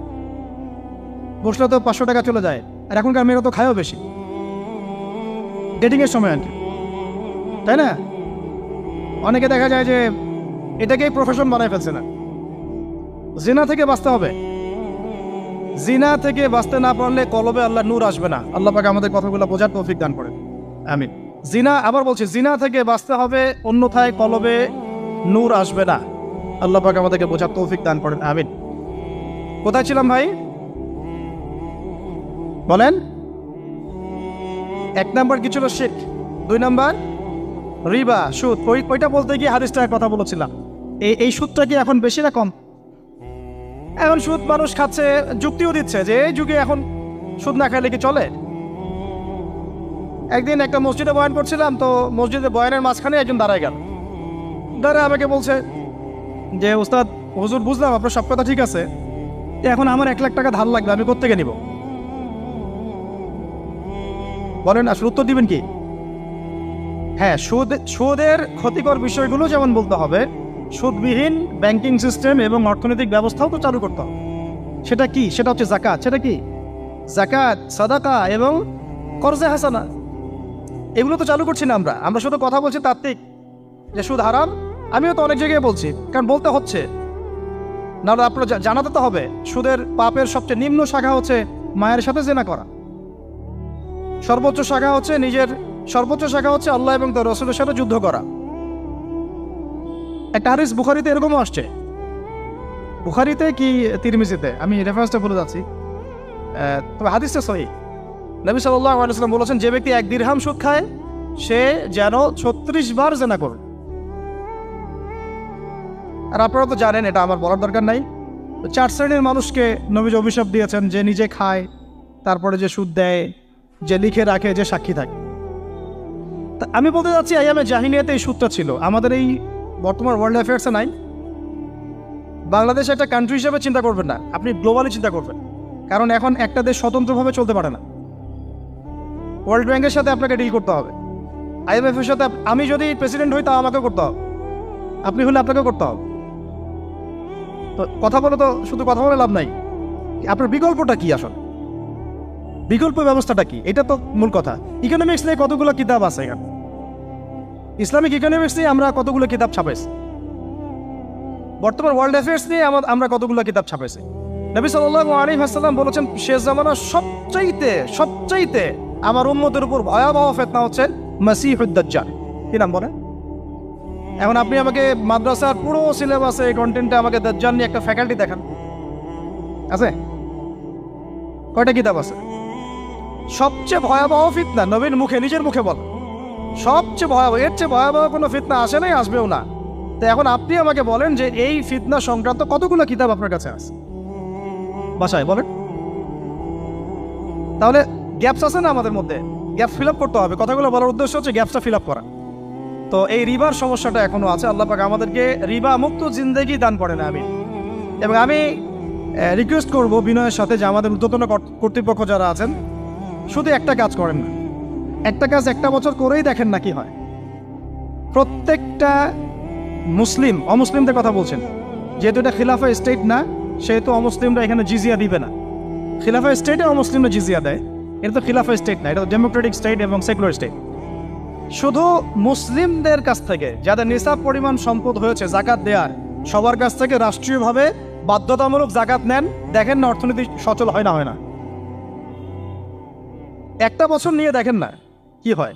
বসলে তো 500 টাকা চলে যায়। আর এখনকার মেয়েরা তো খায়ও বেশি, ডেটিংয়ের সময় আর কি, তাই না? অনেকে দেখা যায় যে এটাকেই প্রফেশন বানায় ফেলছে না। জিনা থেকে বাঁচতে হবে, জিনা থেকে বাঁচতে না পারলে কলবে আল্লাহ নূর আসবে না। আল্লাহ পাক আমাদের কথাগুলো বোঝার তৌফিক দান করেন, আমিন। জিনা, আবার বলছি, জিনা থেকে বাঁচতে হবে, অন্যথায় কলবে নূর আসবে না। আল্লাহ পাক আমাদেরকে বোঝার তৌফিক দান করেন, আমিন। কোথায় ছিলাম ভাই? বলেন। 1 নাম্বার কি ছিল? শিরক। 2 নাম্বার রিবা, সুদ। ওইটা বলতে গিয়ে হাদিসটার কথা বলেছিলাম। এই সুদটা কি এখন বেশি না কম? এখন সুদ মানুষ খাচ্ছে, যুক্তিও দিচ্ছে যে এই যুগে এখন সুদ না খাইলে কি চলে। একদিন একটা মসজিদে বয়ান করছিলাম, তো মসজিদে বয়ানের মাঝখানে একজন দাঁড়ায় গেল, দাঁড়ায় আমাকে বলছে যে উস্তাদ, হুজুর বুঝলাম আপনার সব কথা ঠিক আছে, এখন আমার 1 লাখ টাকা ধার লাগবে, আমি কোত্থেকে নিব? বলেন, আসলে উত্তর দিবেন কি? হ্যাঁ, সুদের ক্ষতিকর বিষয়গুলো যেমন বলতে হবে, সুদবিহীন ব্যাংকিং সিস্টেম এবং অর্থনৈতিক ব্যবস্থাও তো চালু করতে হবে। সেটা কি? সেটা হচ্ছে যাকাত। সেটা কি? যাকাত, সাদাকা এবং কর্জে হাসানা, এগুলো তো চালু করছি না আমরা শুধু কথা বলছি তাত্ত্বিক যে সুদ হারাম। আমিও তো অনেক জায়গায় বলছি, কারণ বলতে হচ্ছে, না আপনারা জানাতে তো হবে। সুদের পাপের সবচেয়ে নিম্ন শাখা হচ্ছে মায়ের সাথে জেনা করা, সর্বোচ্চ শাখা হচ্ছে আল্লাহ এবং তার রাসূলের সাথে যুদ্ধ করা। একটা হাদিস বুখারীতে এরকমও আসছে, বুখারীতে কি তিরমিজিতে, আমি রেফারেন্সটা বলে যাচ্ছি, তবে হাদিসটা সহিহ। নবী সাল্লাল্লাহু আলাইহি ওয়াসাল্লাম বলেছেন, যে ব্যক্তি 1 দিরহাম সুদ খায় সে যেন 36 বার জেনা করে। আর আপনারা তো জানেন, এটা আমার বলার দরকার নাই, 4 শ্রেণীর মানুষকে নবীজি অভিশাপ দিয়েছেন, যে নিজে খায়, তারপরে যে সুদ দেয়, যে লিখে রাখে, যে সাক্ষী থাকে। আমি বলতে যাচ্ছি, আইয়ামে জাহিলিয়াতে এই সুদটা ছিল, আমাদের এই বর্তমান ওয়ার্ল্ড অ্যাফেয়ার্সে নাই। বাংলাদেশ একটা কান্ট্রি হিসেবে চিন্তা করবেন না, আপনি গ্লোবালি চিন্তা করবেন, কারণ এখন একটা দেশ স্বতন্ত্রভাবে চলতে পারে না। ওয়ার্ল্ড ব্যাংকের সাথে আপনাকে ডিল করতে হবে, IMF এর সাথে। আমি যদি প্রেসিডেন্ট হই, তাও আমাকে করতে হবে, আপনি হলে আপনাকে করতে হবে। তো কথা বলে তো শুধু কথা বলে লাভ নাই, আপনার বিকল্পটা কি? আসলে বিকল্প ব্যবস্থাটা কি? এটা তো মূল কথা। ইকোনমিক্স নিয়ে কতগুলো কিতাব আছে এখানে, ইসলামিক ইকোনমিক্স নিয়ে আমরা কতগুলো কিতাব ছাপাইছি, বর্তমান ওয়ার্ল্ড অ্যাফেয়ার্স নিয়ে আমরা কতগুলো কিতাব ছাপাইছি। নবী সাল্লাল্লাহু আলাইহি ওয়াসাল্লাম বলেছেন, শেষ জামানার সবচাইতে আমার উম্মতের উপর ভয়াবহ ফিতনা হচ্ছে মাসিহুদ দাজ্জাল। কি নাম বলে? এখন আপনি আমাকে মাদ্রাসার পুরো সিলেবাসে কন্টেন্টে আমাকে দাজ্জাল নিয়ে একটা ফ্যাকাল্টি দেখান, আছে? কয়টা কিতাব আছে? সবচেয়ে ভয়াবহ ফিতনা নবীর মুখে, নিজের মুখে বল, সবচেয়ে ভয়াবহ, এর চেয়ে ভয়াবহ কোনো ফিতনা আসে নাই, আসবেও না। তো এখন আপনি আমাকে বলেন যে এই ফিতনা সংক্রান্ত কতগুলো কিতাব আপনার কাছে আছে বাসায়, বলেন। তাহলে গ্যাপস আছে না আমাদের মধ্যে, গ্যাপ ফিল আপ করতে হবে। কথাগুলো বলার উদ্দেশ্য হচ্ছে গ্যাপসটা ফিল আপ করা। তো এই রিবার সমস্যাটা এখনো আছে। আল্লাহ পাক আমাদেরকে রিবা মুক্ত জিন্দেগি দান করে না। এবং আমি রিকোয়েস্ট করব বিনয়ের সাথে যে আমাদের ঊর্ধ্বতন কর্তৃপক্ষ যারা আছেন, শুধু একটা কাজ করেন না, একটা কাজ একটা বছর করেই দেখেন না কি হয়। প্রত্যেকটা মুসলিম, অমুসলিমদের কথা বলছেন, যেহেতু এটা খিলাফা স্টেট না, সেহেতু অমুসলিমরা এখানে জিজিয়া দিবে না। খিলাফা স্টেটে অমুসলিমরা জিজিয়া দেয়, এটা তো খিলাফা স্টেট না, এটা তো ডেমোক্রেটিক স্টেট এবং সেকুলার স্টেট। শুধু মুসলিমদের কাছ থেকে যাদের নিসাব পরিমাণ সম্পদ হয়েছে জাকাত দেওয়ার, সবার কাছ থেকে রাষ্ট্রীয়ভাবে বাধ্যতামূলক জাকাত নেন, দেখেন না অর্থনীতি সচল হয় না, হয় না। একটা বছর নিয়ে দেখেন না কি হয়।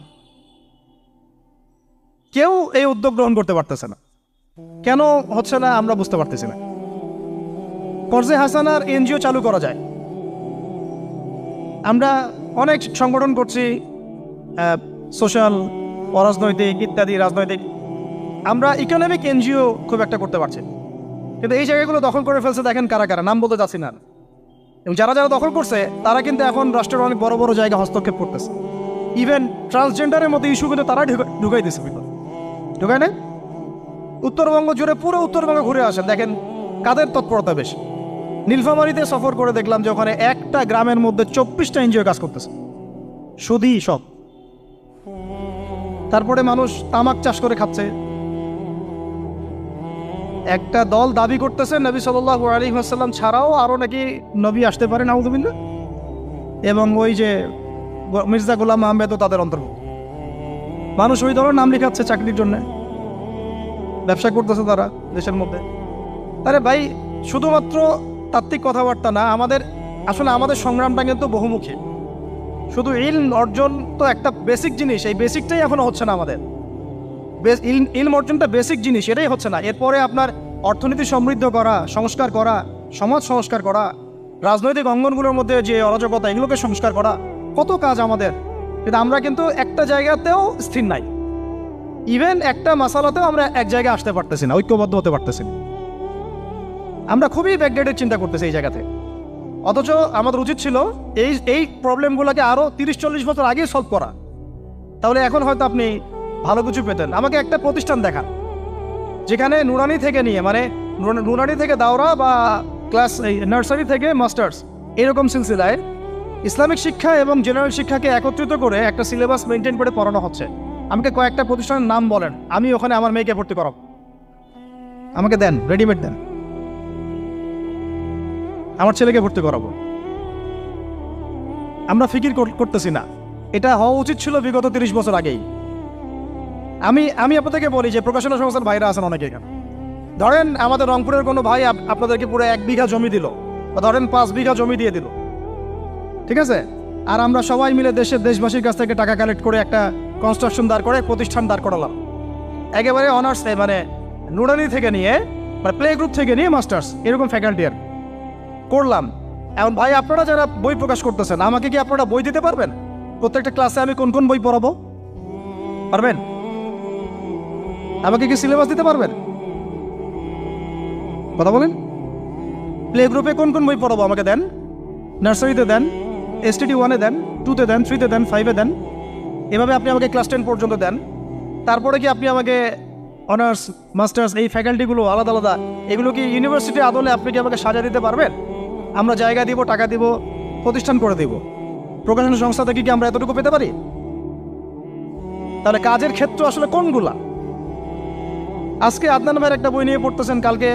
কেউ এই উদ্যোগ গ্রহণ করতে পারতেছে না। কেন হচ্ছে না আমরা বুঝতে পারতেছি না। কর্জে হাসানার এনজিও চালু করা যায়। আমরা অনেক সংগঠন করছি, সোশ্যাল, অরাজনৈতিক ইত্যাদি রাজনৈতিক। আমরা ইকোনমিক এনজিও খুব একটা করতে পারছি, কিন্তু এই জায়গাগুলো দখল করে ফেলছে। দেখেন কারা কারা, নাম বলতে যাচ্ছি না। এবং যারা যারা দখল করছে তারা কিন্তু এখন রাষ্ট্রের অনেক বড় বড় জায়গা হস্তক্ষেপ করতেছে। ইভেন ট্রান্সজেন্ডারের মতো ইস্যু কিন্তু তারা ঢুকাই দিচ্ছে, ঢুকায় না। উত্তরবঙ্গ জুড়ে, পুরো উত্তরবঙ্গ ঘুরে আসেন, দেখেন কাদের তৎপরতা বেশি। নীলফামারীতে সফর করে দেখলাম যে ওখানে একটা গ্রামের মধ্যে 24টা এনজিও কাজ করতেছে, শুধুই সব। তারপরে মানুষ তামাক চাষ করে খাচ্ছে। একটা দল দাবি করতেছে নবী সাল্লাল্লাহু আলাইহি ওয়াসাল্লাম ছাড়াও আরো নাকি নবী আসতে পারে, নাউযুবিল্লাহ। এবং ওই যে মির্জা গোলাম আহমেদও তাদের অন্তর্ভুক্ত। মানুষ ওই দলের নাম লেখাচ্ছে চাকরির জন্য, ব্যবসা করতেছে তারা দেশের মধ্যে। আরে ভাই, শুধুমাত্র তাত্ত্বিক কথাবার্তা না, আসলে আমাদের সংগ্রামটা কিন্তু বহুমুখী। শুধু ইলম অর্জন তো একটা বেসিক জিনিস, এই বেসিকটাই এখনো হচ্ছে না আমাদের। ইলম অর্জনটা বেসিক জিনিস, এটাই হচ্ছে না। এরপরে আপনার অর্থনীতি সমৃদ্ধ করা, সংস্কার করা, সমাজ সংস্কার করা, রাজনৈতিক অঙ্গনগুলোর মধ্যে যে অরাজকতা, এগুলোকে সংস্কার করা, কত কাজ আমাদের। কিন্তু আমরা কিন্তু একটা জায়গাতেও স্থির নাই। ইভেন একটা মাসালাতেও আমরা এক জায়গায় আসতে পারতেছি না, ঐক্যবদ্ধ হতে পারতেছি না। আমরা খুবই ব্যাকডেটেড চিন্তা করতেছি এই জায়গাতে। অথচ আমাদের উচিত ছিল এই প্রবলেমগুলোকে আরও 30-40 বছর আগেই সলভ করা। তাহলে এখন হয়তো আপনি ভালো কিছু পেতেন। আমাকে একটা প্রতিষ্ঠান দেখান যেখানে নুরানি থেকে নিয়ে, মানে নুরানি থেকে দাওরা বা ক্লাস নার্সারি থেকে মাস্টার্স, এরকম সিলসিলায় ইসলামিক শিক্ষা এবং জেনারেল শিক্ষাকে একত্রিত করে একটা সিলেবাস মেনটেন করে পড়ানো হচ্ছে। আমাকে কয়েকটা প্রতিষ্ঠানের নাম বলেন, আমি ওখানে আমার মেয়েকে ভর্তি করাবো। আমাকে দেন, রেডিমেড দেন, আমার ছেলেকে ভর্তি করাবো। আমরা ফিকির করতেছি না। এটা হওয়া উচিত ছিল বিগত 30 বছর আগেই। আমি আপনাদেরকে বলি যে প্রকাশনা সংস্থার ভাইরা আছেন অনেকে এখানে। ধরেন আমাদের রংপুরের কোনো ভাই আপনাদেরকে পুরো 1 বিঘা জমি দিল, বা ধরেন 5 বিঘা জমি দিয়ে দিল, ঠিক আছে? আর আমরা সবাই মিলে দেশবাসীর কাছ থেকে টাকা কালেক্ট করে একটা কনস্ট্রাকশন দাঁড় করে, প্রতিষ্ঠান দাঁড় করালাম। একেবারে অনার্স, মানে নুরানি থেকে নিয়ে, মানে প্লে গ্রুপ থেকে নিয়ে মাস্টার্স, এরকম ফ্যাকাল্টি আর করলাম। এখন ভাই আপনারা যারা বই প্রকাশ করতেছেন, আমাকে কি আপনারা বই দিতে পারবেন? প্রত্যেকটা ক্লাসে আমি কোন কোন বই পড়াবো পারবেন? আমাকে কি সিলেবাস দিতে পারবেন? কথা বলেন। প্লে গ্রুপে কোন কোন বই পড়াবো আমাকে দেন। নার্সারিতে দেন, STD 1-এ দেন, 2-তে দেন, 3-তে দেন, 5-এ দেন। এভাবে আপনি আমাকে ক্লাস 10 পর্যন্ত দেন। তারপরে কি আপনি আমাকে অনার্স, মাস্টার্স, এই ফ্যাকাল্টিগুলো আলাদা আলাদা, এগুলো কি ইউনিভার্সিটি আদলে আপনি কি আমাকে সাজা দিতে পারবেন? আমরা জায়গা দিব, টাকা দিব, প্রতিষ্ঠান করে দিব। প্রকাশনা সংস্থা থেকে কি আমরা এতটুকু পেতে পারি? তাহলে কাজের ক্ষেত্র আসলে কোনগুলা? আজকে আদনান ভাইয়ের একটা বই নিয়ে পড়তেছেন, কালকে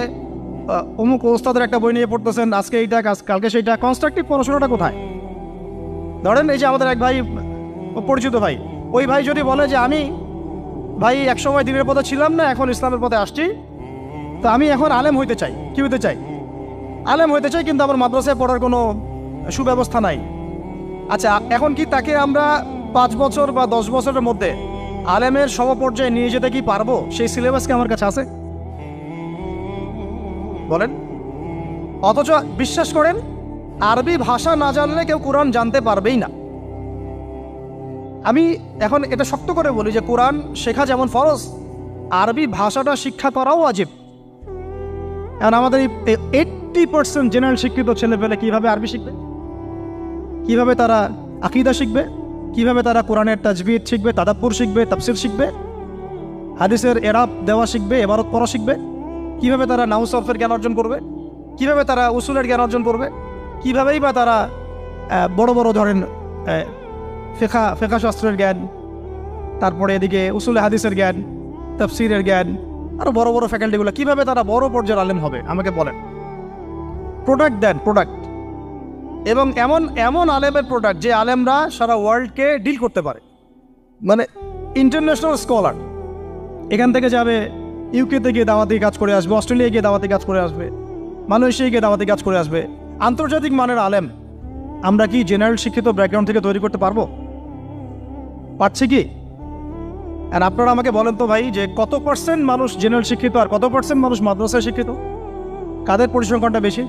অমুক ওস্তাদের একটা বই নিয়ে পড়তেছেন, আজকে এইটা, কালকে সেইটা। কনস্ট্রাকটিভ পড়াশোনাটা কোথায়? ধরেন এই যে আমাদের এক ভাই, পরিচিত ভাই, ওই ভাই যদি বলে যে আমি ভাই একসময় দিনের পথে ছিলাম না, এখন ইসলামের পথে আসছি, তো আমি এখন আলেম হইতে চাই। কি হইতে চাই? আলেম হইতে চাই, কিন্তু আমার মাদ্রাসায় পড়ার কোনো সুব্যবস্থা নাই। আচ্ছা, এখন কি তাকে আমরা 5 বছর বা 10 বছরের মধ্যে আলেমের সমপর্যায়ে নিয়ে যেতে কি পারবো? সেই সিলেবাস কি আমার কাছে আছে? বলেন। অথচ বিশ্বাস করেন, আরবি ভাষা না জানলে কেউ কোরআন জানতে পারবেই না। আমি এখন এটা শক্ত করে বলি যে কোরআন শেখা যেমন ফরজ, আরবি ভাষাটা শিক্ষা করাও ওয়াজিব। এখন আমাদের 80% জেনারেল শিক্ষিত ছেলে পেলে কিভাবে আরবি শিখবে? কিভাবে তারা আকীদা শিখবে, কিভাবে তারা কোরআনের তাজবিদ শিখবে, তাদাব্বুর শিখবে, তাফসির শিখবে, হাদিসের এরাব দেওয়া শিখবে, এবারত পড়া শিখবে, কিভাবে তারা নাহু সরফের জ্ঞান অর্জন করবে, কিভাবে তারা উসুলের জ্ঞান অর্জন করবে, কিভাবেই বা তারা বড় বড় ধরেন ফেকা শাস্ত্রের জ্ঞান, তারপরে এদিকে উসুলে হাদিসের জ্ঞান, তাফসিরের জ্ঞান, আরও বড় বড় ফ্যাকাল্টিগুলো, কিভাবে তারা বড় পর্যায়ের আলেম হবে আমাকে বলেন। প্রোডাক্ট দেন, প্রোডাক্ট, এবং এমন এমন আলেমের প্রোডাক্ট যে আলেমরা সারা ওয়ার্ল্ডকে ডিল করতে পারে, মানে ইন্টারন্যাশনাল স্কলার। এখান থেকে যাবে ইউকেতে গিয়ে দাওয়াতি কাজ করে আসবে, অস্ট্রেলিয়ায় গিয়ে দাওয়াতি কাজ করে আসবে, মালয়েশিয়ায় গিয়ে দাওয়াতি কাজ করে আসবে, আন্তর্জাতিক মানের আলেম আমরা কি জেনারেল শিক্ষিত ব্যাকগ্রাউন্ড থেকে তৈরি করতে পারবো? পারছি কি? আর আপনারা আমাকে বলেন তো ভাই, যে কত পার্সেন্ট মানুষ জেনারেল শিক্ষিত আর কত পার্সেন্ট মানুষ মাদ্রাসায় শিক্ষিত? কাদের পরিসংখ্যানটা বেশি?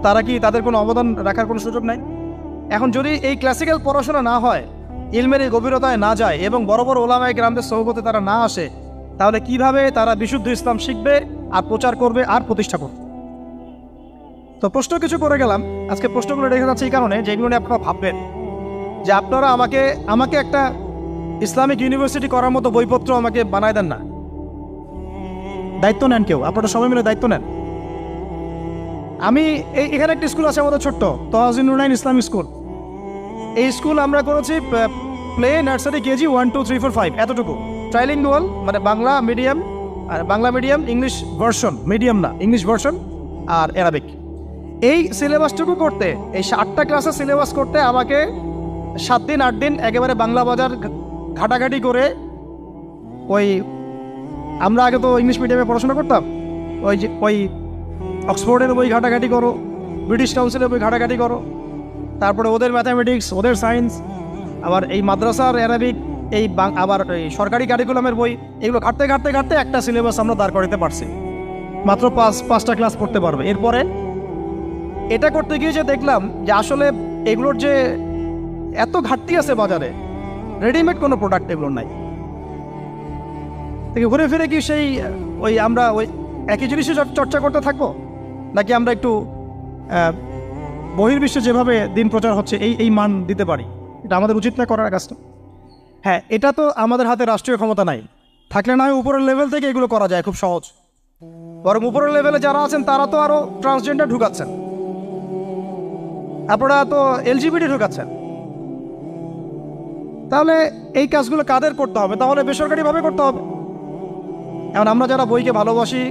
তারা কি, তাদের কোনো অবদান রাখার কোনো সুযোগ নাই? এখন যদি এই ক্লাসিক্যাল পড়াশোনা না হয়, ইলমের এই গভীরতায় না যায় এবং বড় বড় ওলামায়ে কেরামদের সোহবতে তারা না আসে, তাহলে কিভাবে তারা বিশুদ্ধ ইসলাম শিখবে আর প্রচার করবে আর প্রতিষ্ঠা করবে? তো প্রশ্ন কিছু করে গেলাম। আজকে প্রশ্নগুলো রেখে যাচ্ছে এই কারণে, যেগুলো নিয়ে আপনারা ভাববেন যে আপনারা আমাকে একটা ইসলামিক ইউনিভার্সিটি করার মতো বইপত্র আমাকে বানায় দেন না। দায়িত্ব নেন কেউ, আপনারা সবাই মিলে দায়িত্ব নেন। আমি এখানে একটা স্কুল আছে আমাদের ছোট্ট, তহাজিন নুরাইন ইসলামিক স্কুল। এই স্কুল আমরা করেছি প্লে, নার্সারি, কেজি 1, 2, 3, 4, 5 এতটুকু, ট্রাইলিঙ্গুয়াল, মানে বাংলা মিডিয়াম, আর Bangla medium English version, medium না ইংলিশ ভার্সন, আর অ্যারাবিক। এই সিলেবাসটুকু করতে, এই 8টা ক্লাসের সিলেবাস করতে আমাকে 7 দিন 8 দিন একেবারে বাংলা বাজার ঘাটাঘাটি করে, ওই আমরা আগে তো ইংলিশ মিডিয়ামে পড়াশোনা করতাম, ওই অক্সফোর্ডের বই ঘাটাঘাটি করো, ব্রিটিশ কাউন্সিলের বই ঘাটাঘাটি করো, তারপরে ওদের ম্যাথামেটিক্স, ওদের সায়েন্স, আবার এই মাদ্রাসার অ্যারাবিক, আবার এই সরকারি কারিকুলামের বই, এগুলো ঘাটতে ঘাটতে ঘাটতে একটা সিলেবাস আমরা দাঁড় করাতে পারছি। মাত্র 5টা ক্লাস পড়তে পারবে। এরপরে এটা করতে গিয়ে যে দেখলাম যে আসলে এগুলোর যে এত ঘাটতি আছে বাজারে, রেডিমেড কোনো প্রোডাক্ট এগুলোর নাই। ঘুরে ফিরে কি সেই আমরা একই জিনিসই চর্চা করতে থাকবো, নাকি আমরা একটু বহির্বিশ্বে যেভাবে দিন প্রচার হচ্ছে এই মান দিতে পারি? এটা আমাদের উচিত না করার কাজটা? হ্যাঁ, এটা তো আমাদের হাতে রাষ্ট্রীয় ক্ষমতা নাই, থাকলে না হয় উপরের লেভেল থেকে এগুলো করা যায় খুব সহজ। বরং উপরের লেভেলে যারা আছেন তারা তো আরও ট্রান্সজেন্ডার ঢুকাচ্ছেন, আপনারা তো এলজিবিটি ঢুকাচ্ছেন। তাহলে এই কাজগুলো কাদের করতে হবে? তাহলে বেসরকারিভাবে করতে হবে। এখন আমরা যারা বইকে ভালোবাসি,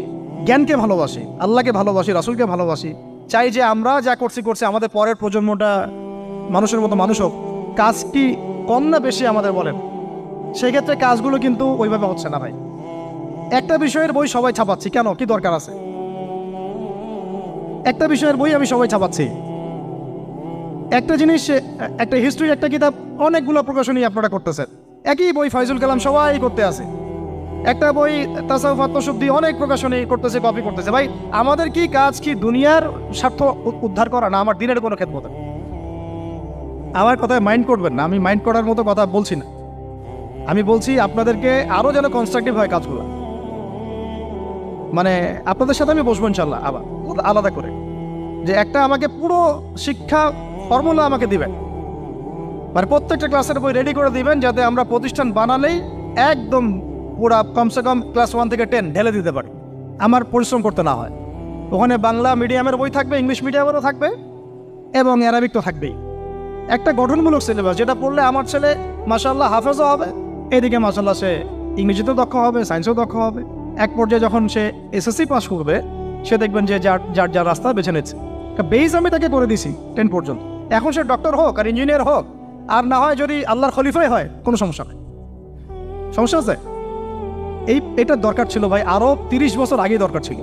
জ্ঞানকে ভালোবাসি, আল্লাহকে ভালোবাসি, রাসূলকে ভালোবাসি, চাই যে আমরা যা করছি আমাদের পরের প্রজন্মটা মানুষের মতো মানুষ হোক। কাজ কি কম না বেশি আমাদের বলেন? সেই ক্ষেত্রে কাজগুলো কিন্তু ওইভাবে হচ্ছে না ভাই। একটা বিষয়ের বই সবাই ছাপাচ্ছি, কেন? কি দরকার আছে? একটা বিষয়ের বই আমি সবাই ছাপাচ্ছি, একটা জিনিস, একটা হিস্ট্রি, একটা কিতাব, অনেকগুলো প্রকাশনী আপনারা করতেছেন। একই বই ফাইজুল কালাম সবাই করতে আছে, একটা বই তাসাউফ আত্মশুদ্ধি অনেক প্রকাশনী করতেছে, কপি করতেছে। ভাই আমাদের কি কাজ? কি দুনিয়ার স্বার্থ উদ্ধার করা, না আমার দিনের কোনো খেদমত? আমার কথায় মাইন্ড করবেন না, আমি মাইন্ড করার মতো কথা বলছি না। আমি বলছি আপনাদেরকে আরও যেন কনস্ট্রাকটিভ হয় কাজগুলো। মানে আপনাদের সাথে আমি বসবো ইনশাল্লাহ আবার আলাদা করে, যে একটা আমাকে পুরো শিক্ষা ফর্মুলা আমাকে দিবেন, মানে প্রত্যেকটা ক্লাসের বই রেডি করে দিবেন, যাতে আমরা প্রতিষ্ঠান বানালেই একদম পুরা কমসে কম ক্লাস 1 থেকে 10 ঢেলে দিতে পারি, আমার পরিশ্রম করতে না হয়। ওখানে বাংলা মিডিয়ামের বই থাকবে, ইংলিশ মিডিয়ামেরও থাকবে, এবং অ্যারাবিক তো থাকবেই। একটা গঠনমূলক সিলেবাস, যেটা পড়লে আমার ছেলে মাশাআল্লাহ হাফেজও হবে, এদিকে মাশাআল্লাহ সে ইংরেজিতেও দক্ষ হবে, সায়েন্সেও দক্ষ হবে। এক পর্যায়ে যখন সে এসএসসি পাস করবে, সে দেখবেন যে যার রাস্তা বেছে নিচ্ছে। বেস আমি তাকে করে দিছি 10 পর্যন্ত। এখন সে ডক্টর হোক আর ইঞ্জিনিয়ার হোক, আর না হয় যদি আল্লাহর খলিফাই হয়, কোনো সমস্যা নেই। সমস্যা আছে? এটা দরকার ছিল ভাই, আরও 30 বছর আগেই দরকার ছিল।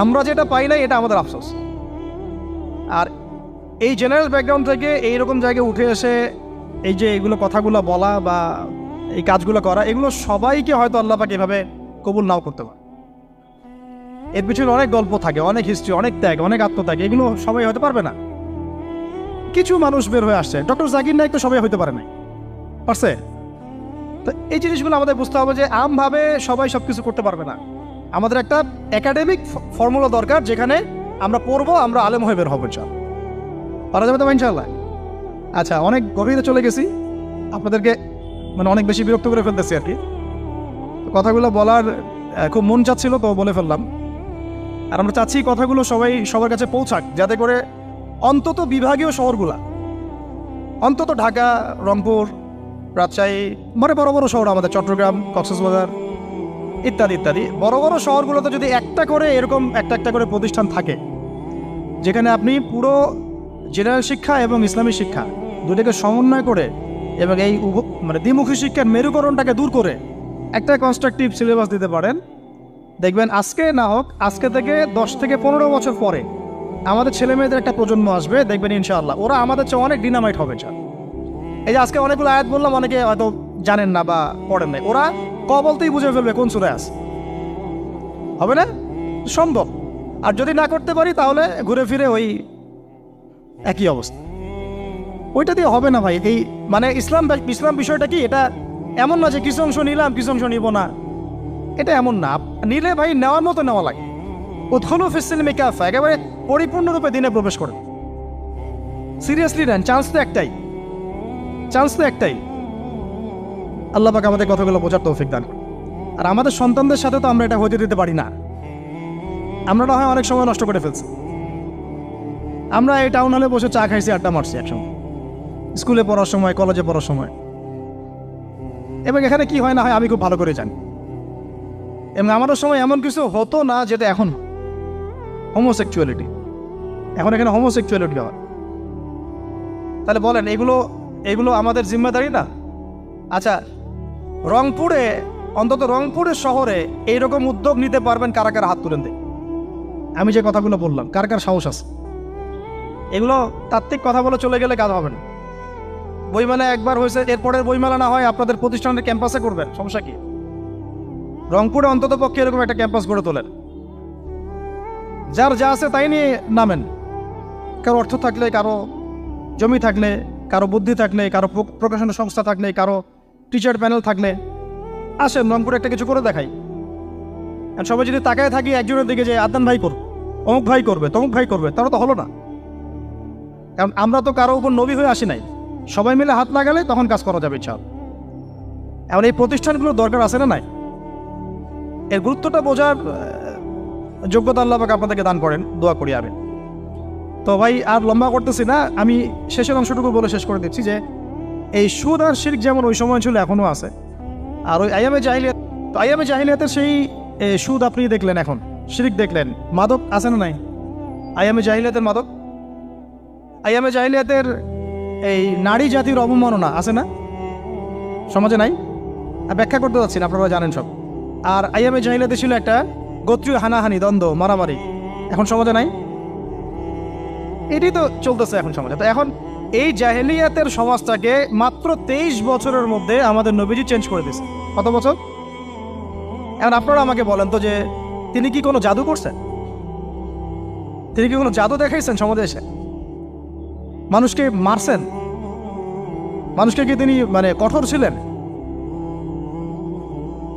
আমরা যেটা পাই নাই, এটা আমাদের আফসোস। আর এই জেনারেল ব্যাকগ্রাউন্ড থেকে এইরকম জায়গায় উঠে এসে এই যে এগুলো কথাগুলো বলা বা এই কাজগুলো করা, এগুলো সবাইকে হয়তো আল্লাহ পাক এভাবে কবুল নাও করতে পারে। এর পিছনে অনেক গল্প থাকে, অনেক হিস্ট্রি, অনেক ত্যাগ, অনেক আত্মত্যাগ, এগুলো সবাই হতে পারবে না। কিছু মানুষ বের হয়ে আসছে, ডক্টর জাকির নাইক তো সবাই হতে পারে নাই, পারছে? তো এই জিনিসগুলো আমাদের বুঝতে হবে যে আমভাবে সবাই সব কিছু করতে পারবে না। আমাদের একটা একাডেমিক ফর্মুলা দরকার, যেখানে আমরা পড়বো, আমরা আলেম হয়ে বের হবো। পারা যাবে তো ইনশাআল্লাহ? আচ্ছা, অনেক গভীরে চলে গেছি, আপনাদেরকে মানে অনেক বেশি বিরক্ত করে ফেলতেছি আর কি। কথাগুলো বলার খুব মন চাচ্ছিল, তো বলে ফেললাম। আর আমরা চাচ্ছি কথাগুলো সবার কাছে পৌঁছাক, যাতে করে অন্তত বিভাগীয় শহরগুলা, অন্তত ঢাকা, রংপুর, রাজশাহী, মানে বড় বড় শহর আমাদের চট্টগ্রাম, কক্সবাজার ইত্যাদি ইত্যাদি বড় বড় শহরগুলোতে যদি একটা করে এরকম একটা করে প্রতিষ্ঠান থাকে, যেখানে আপনি পুরো জেনারেল শিক্ষা এবং ইসলামী শিক্ষা দুটোকে সমন্বয় করে এবং এই মানে দ্বিমুখী শিক্ষার মেরুকরণটাকে দূর করে একটা কনস্ট্রাকটিভ সিলেবাস দিতে পারেন, দেখবেন আজকে না হোক, আজকে থেকে 10 থেকে 15 বছর পরে আমাদের ছেলে মেয়েদের একটা প্রজন্ম আসবে, দেখবেন ইনশাআল্লাহ ওরা আমাদের চেয়ে অনেক ডিনামাইট হবে। এই যে আজকে অনেকগুলো আয়াত বললাম, অনেকে হয়তো জানেন না বা পড়েন নাই, ওরা ক বলতেই বুঝে ফেলবে কোন সূরায় আছে। হবে না? সম্ভব। আর যদি না করতে পারি তাহলে ঘুরে ফিরে ওই একই অবস্থা। ওইটা দিয়ে হবে না ভাই। এই মানে ইসলাম বিষয়টা কি, এটা এমন না যে কিছু অংশ নিলাম কিছু অংশ নিব না, এটা এমন না। নিলে ভাই নেওয়ার মতো নেওয়া লাগে। উদখুলু ফিস-সিলমি কাফা, একেবারে পরিপূর্ণরূপে দিনে প্রবেশ করে সিরিয়াসলি নেন। চান্স তো একটাই। আল্লাহ পাক আমাদের কথাগুলো বোঝার তৌফিক দান করুন। আর আমাদের সন্তানদের সাথে তো আমরা এটা হতে দিতে পারি না। আমরা না হয় অনেক সময় নষ্ট করে ফেলছি। আমরা এই টাউন হলে বসে চা খাইছি, আড্ডা মারছি একসঙ্গে, স্কুলে পড়ার সময়, কলেজে পড়ার সময়। এবং এখানে কি হয় না হয় আমি খুব ভালো করে জানি। এবং আমারও সময় এমন কিছু হতো না যেটা এখন হোমোসেক্সুয়ালিটি, এখন এখানে হোমোসেক্সুয়ালিটি হয়। তাহলে বলেন এগুলো আমাদের জিম্মেদারি না? আচ্ছা, রংপুরে, অন্তত রংপুরের শহরে এইরকম উদ্যোগ নিতে পারবেন কারা কারা? হাত তুলেন দেখ। আমি যে কথাগুলো বললাম, কার কার সাহস আছে? এগুলো তাত্ত্বিক কথা বলে চলে গেলে কাজ হবে না। বইমেলা একবার হয়েছে, এরপরের বইমেলা না হয় আপনাদের প্রতিষ্ঠানের ক্যাম্পাসে করবেন, সমস্যা কি? রংপুরে অন্তত পক্ষে এরকম একটা ক্যাম্পাস গড়ে তোলেন। যার যা আছে তাই নিয়ে নামেন। কারো অর্থ থাকলে, কারো জমি থাকলে, কারো বুদ্ধি থাকলে, কারো প্রকাশনা সংস্থা থাকলে, কারো টিচার প্যানেল থাকলে আসেন, রংপুরে একটা কিছু করে দেখাই। আর সবাই যদি তাকায় থাকি একজনের দিকে, যে আদনান ভাই করবে, অমুক ভাই করবে, তমুক ভাই করবে, তারা তো হলো না। কারণ আমরা তো কারো উপর নবী হয়ে আসি নাই। সবাই মিলে হাত লাগালে তখন কাজ করা যাবে ইনশাআল্লাহ। এখন এই প্রতিষ্ঠানগুলোর দরকার আছে না নাই? এর গুরুত্বটা বোঝার যোগ্যতা আল্লাহ পাক আপনাদেরকে দান করেন, দোয়া করি আমি। তো ভাই আর লম্বা করতেছি না, আমি শেষের অংশটুকু বলে শেষ করে দিচ্ছি যে এই সুদ আর শিরক যেমন ওই সময় ছিল এখনও আছে। আর ওই আইয়ামে জাহিলিয়াতের সেই সুদ আপনি দেখলেন, এখন শিরক দেখলেন, মাদক আছে না নাই? আইয়ামে জাহিলিয়াতের মাদক, আইয়ামে জাহিলিয়াতের এই নারী জাতির অবমাননা আছে না সমাজে? নাই? ব্যাখ্যা করতে যাচ্ছি না, আপনারা জানেন সব। আর আইয়ামে জাহিলিয়াতে ছিল একটা গোত্রীয় হানাহানি, দ্বন্দ্ব, মারামারি, এখন সমাজে নাই? এটাই তো চলতেছে এখন সমাজে। তো এখন এই জাহেলিয়াতের সমাজটাকে মাত্র 23 বছরের মধ্যে আমাদের নবীজি চেঞ্জ করে দিয়েছে। কত বছর? এখন আপনারা আমাকে বলেন তো যে তিনি কি কোনো জাদু করছেন? তিনি কি কোনো জাদু দেখাইছেন সমাজে এসে? মানুষকে মারছেন? মানুষকে কি তিনি মানে কঠোর ছিলেন?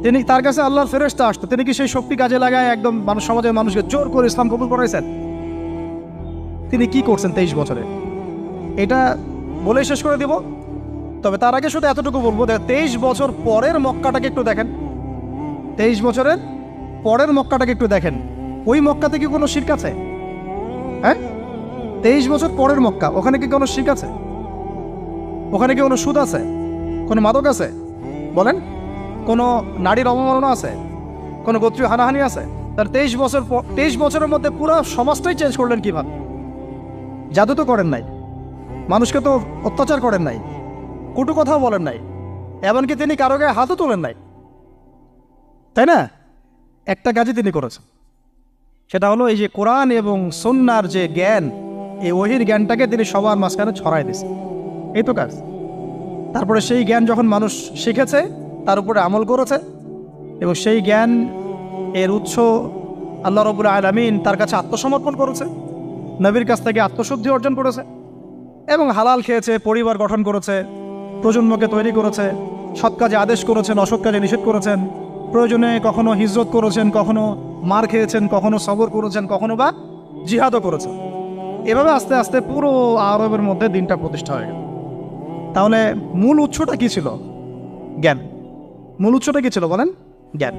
তিনি, তার কাছে আল্লাহর ফেরেশতা আসতো, তিনি কি সেই শক্তি কাজে লাগায় একদম সমাজের মানুষকে জোর করে ইসলাম কবুল করাইছেন? তিনি কি করছেন 23 বছরে? এটা বলেই শেষ করে দিব। তবে তার আগে শুধু এতটুকু বলবো, 23 বছর পরের মক্কাটাকে একটু দেখেন। 23 বছরের পরের মক্কাটাকে একটু দেখেন। ওই মক্কাতে কি কোনো শিরক আছে? হ্যাঁ, 23 বছর পরের মক্কা, ওখানে কি কোনো শিরক আছে? ওখানে কি কোনো সুদ আছে? কোনো মাদক আছে? বলেন। কোনো নারীর অবমাননা আছে? কোনো গোত্রীয় হানাহানি আছে? তার 23 বছরের মধ্যে পুরো সমাজটাই চেঞ্জ করলেন কিভাবে? জাদু তো করেন নাই, মানুষকে তো অত্যাচার করেন নাই, কটু কথাও বলেন নাই, এমনকি তিনি কারো গায়ে হাতও তোলেন নাই, তাই না? একটা কাজই তিনি করেছেন, সেটা হলো এই যে কোরআন এবং সুন্নাহর যে জ্ঞান, এই ওহীর জ্ঞানটাকে তিনি সবার মাঝখানে ছড়াই দিয়েছেন। এই তো কাজ। তারপরে সেই জ্ঞান যখন মানুষ শিখেছে, তার উপরে আমল করেছে, এবং সেই জ্ঞান এর উৎস আল্লাহ রাব্বুল আলামিন, তার কাছে আত্মসমর্পণ করেছে, নবীর কাছ থেকে আত্মশুদ্ধি অর্জন করেছে, এবং হালাল খেয়েছে, পরিবার গঠন করেছে, প্রজন্মকে তৈরি করেছে, সৎ কাজে আদেশ করেছেন, অসৎ কাজে নিষেধ করেছেন, প্রয়োজনে কখনো হিজরত করেছেন, কখনো মার খেয়েছেন, কখনো সবর করেছেন, কখনো বা জিহাদও করেছেন। এভাবে আস্তে আস্তে পুরো আরবের মধ্যে দিনটা প্রতিষ্ঠা হয়ে গেল। তাহলে মূল উৎসটা কি ছিল? জ্ঞান। মূল উৎসটা কি ছিল বলেন? জ্ঞান।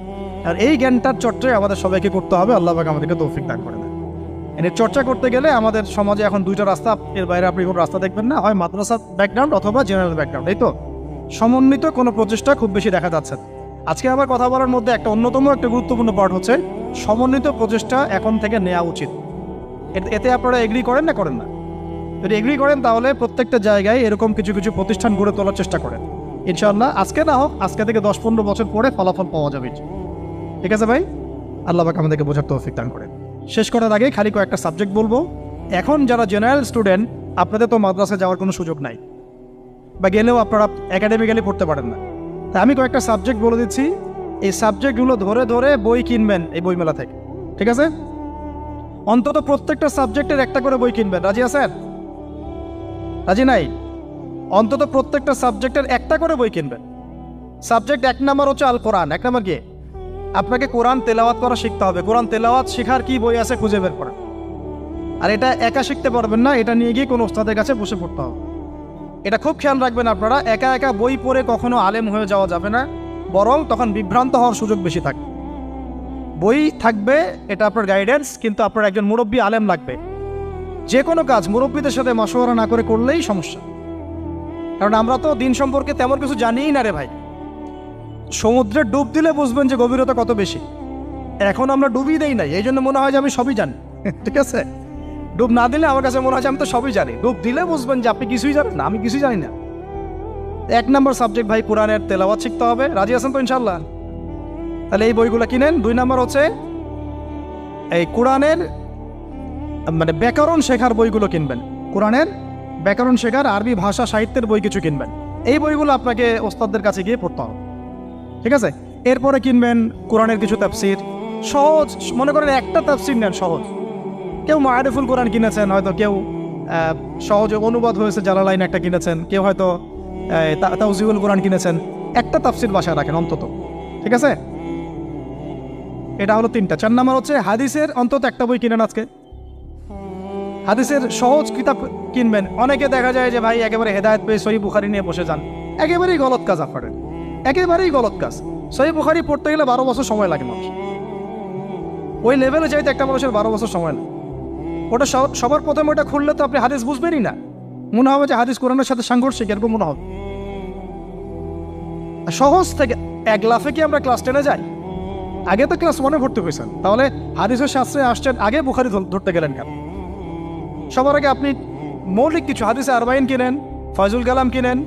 আর এই জ্ঞানটার চর্চায় আমাদের সবাইকে করতে হবে। আল্লাহ পাক আমাদেরকে তৌফিক দান করে দেন। এর চর্চা করতে গেলে আমাদের সমাজে এখন দুইটা রাস্তা, এর বাইরে আপনি কোনো রাস্তা দেখবেন না, হয় মাদ্রাসা ব্যাকগ্রাউন্ড অথবা জেনারেল ব্যাকগ্রাউন্ড, এই তো। সমন্বিত কোনো প্রচেষ্টা খুব বেশি দেখা যাচ্ছে না। আজকে আমার কথা বলার মধ্যে একটা অন্যতম একটা গুরুত্বপূর্ণ পার্ট হচ্ছে সমন্বিত প্রচেষ্টা এখন থেকে নেওয়া উচিত। এতে আপনারা এগ্রি করেন না করেন না? যদি এগ্রি করেন তাহলে প্রত্যেকটা জায়গায় এরকম কিছু কিছু প্রতিষ্ঠান গড়ে তোলার চেষ্টা করেন। ইনশাআল্লাহ আজকে না হোক, আজকে থেকে 10-15 বছর পরে ফলাফল পাওয়া যাবে। ঠিক আছে ভাই? আল্লাহ পাক আমাদেরকে বোঝার তৌফিক দান করেন। শেষ করার আগে খালি কয়েকটা সাবজেক্ট বলবো। এখন যারা জেনারেল স্টুডেন্ট, আপনাদের তো মাদ্রাসায় যাওয়ার কোনো সুযোগ নাই, বা গেলেও আপনারা একাডেমিক্যালি পড়তে পারেন না। তা আমি কয়েকটা সাবজেক্ট বলে দিচ্ছি, এই সাবজেক্টগুলো ধরে ধরে বই কিনবেন এই বইমেলা থেকে। ঠিক আছে? অন্তত প্রত্যেকটা সাবজেক্টের একটা করে বই কিনবেন। রাজি আছেন? রাজি নাই? অন্তত প্রত্যেকটা সাবজেক্টের একটা করে বই কিনবেন। সাবজেক্ট 1 নম্বর হচ্ছে আল কোরআন। 1 নম্বর কি? আপনাকে কোরআন তেলাওয়াত করা শিখতে হবে। কোরআন তেলাওয়াত শেখার কি বই আছে খুঁজে বের করেন। আর এটা একা শিখতে পারবেন না, এটা নিয়ে গিয়ে কোনো ওস্তাদের কাছে বসে পড়তে হবে। এটা খুব খেয়াল রাখবেন আপনারা, একা একা বই পড়ে কখনো আলেম হয়ে যাওয়া যাবে না, বরং তখন বিভ্রান্ত হওয়ার সুযোগ বেশি থাকে। বই থাকবে, এটা আপনার গাইডেন্স, কিন্তু আপনার একজন মুরব্বী আলেম লাগবে। যে কোনো কাজ মুরব্বীদের সাথে মশওয়ারা না করে করলেই সমস্যা। কারণ আমরা তো দিন সম্পর্কে তেমন কিছু জানিই না রে ভাই। সমুদ্রে ডুব দিলে বুঝবেন যে গভীরতা কত বেশি। এখন আমরা ডুবই দেই নাই, এই জন্য মনে হয় যে আমি সবই জানি। ঠিক আছে? ডুব না দিলে আমার কাছে মনে হয় যে আমি তো সবই জানি। ডুব দিলে বুঝবেন যে আপনি কিছুই জানেন না, আমি কিছুই জানি না। 1 নম্বর সাবজেক্ট ভাই কোরআনের তেলাওয়াত শিখতে হবে। রাজি আছেন তো ইনশাল্লাহ? তাহলে এই বইগুলো কিনেন। 2 নম্বর হচ্ছে এই কোরআনের মানে ব্যাকরণ শেখার বইগুলো কিনবেন। কোরআনের ব্যাকরণ শেখার আরবি ভাষা সাহিত্যের বই কিছু কিনবেন। এই বইগুলো আপনাকে ওস্তাদদের কাছে গিয়ে পড়তে হবে। ঠিক আছে? এরপরে কিনবেন কোরআনের কিছু তাফসির, সহজ। মনে করেন একটা তাফসির নেন সহজ। কেউ মারিফুল কোরআন কিনেছেন, হয়তো কেউ সহজে অনুবাদ হয়েছে জালালাইন একটা কিনেছেন, কেউ হয়তো তাওজিউল কোরআন কিনেছেন। একটা তাফসির বাসায় রাখেন অন্তত। ঠিক আছে? এটা হলো 3টা। 4 নম্বর হচ্ছে হাদিসের অন্তত একটা বই কিনেন আজকে। হাদিসের সহজ কিতাব কিনবেন। অনেকে দেখা যায় যে ভাই একেবারে হেদায়েত পেয়ে সহিহ বুখারী নিয়ে বসে যান। একেবারেই গলত কাজ আপনাদের, একেবারেই গলত কাজ। সহিহ বুখারী পড়তে গেলে 12 বছর সময় লাগে মানুষ। ওই লেভেলে যাইতে একটা মানুষের 12 বছর সময় লাগে। ওটা সবার প্রথমে ওটা খুললে তো আপনি হাদিস বুঝবেনই না। মনে হবে যে হাদিস কোরআনের সাথে সাংঘর্ষিক, এরকম মনে হবে। সহজ থেকে 1 লাফে কি আমরা ক্লাস 10-এ যাই? আগে তো ক্লাস 1-এ ভর্তি হয়েছেন, তাহলে হাদিসের শাস্ত্রে আসছেন, আগে বুখারী ধরতে গেলেন কেন? সবার আগে আপনি মৌলিক কিছু হাদিসে আরবাইন কিনেন, ফয়জুল কালাম কিনেন।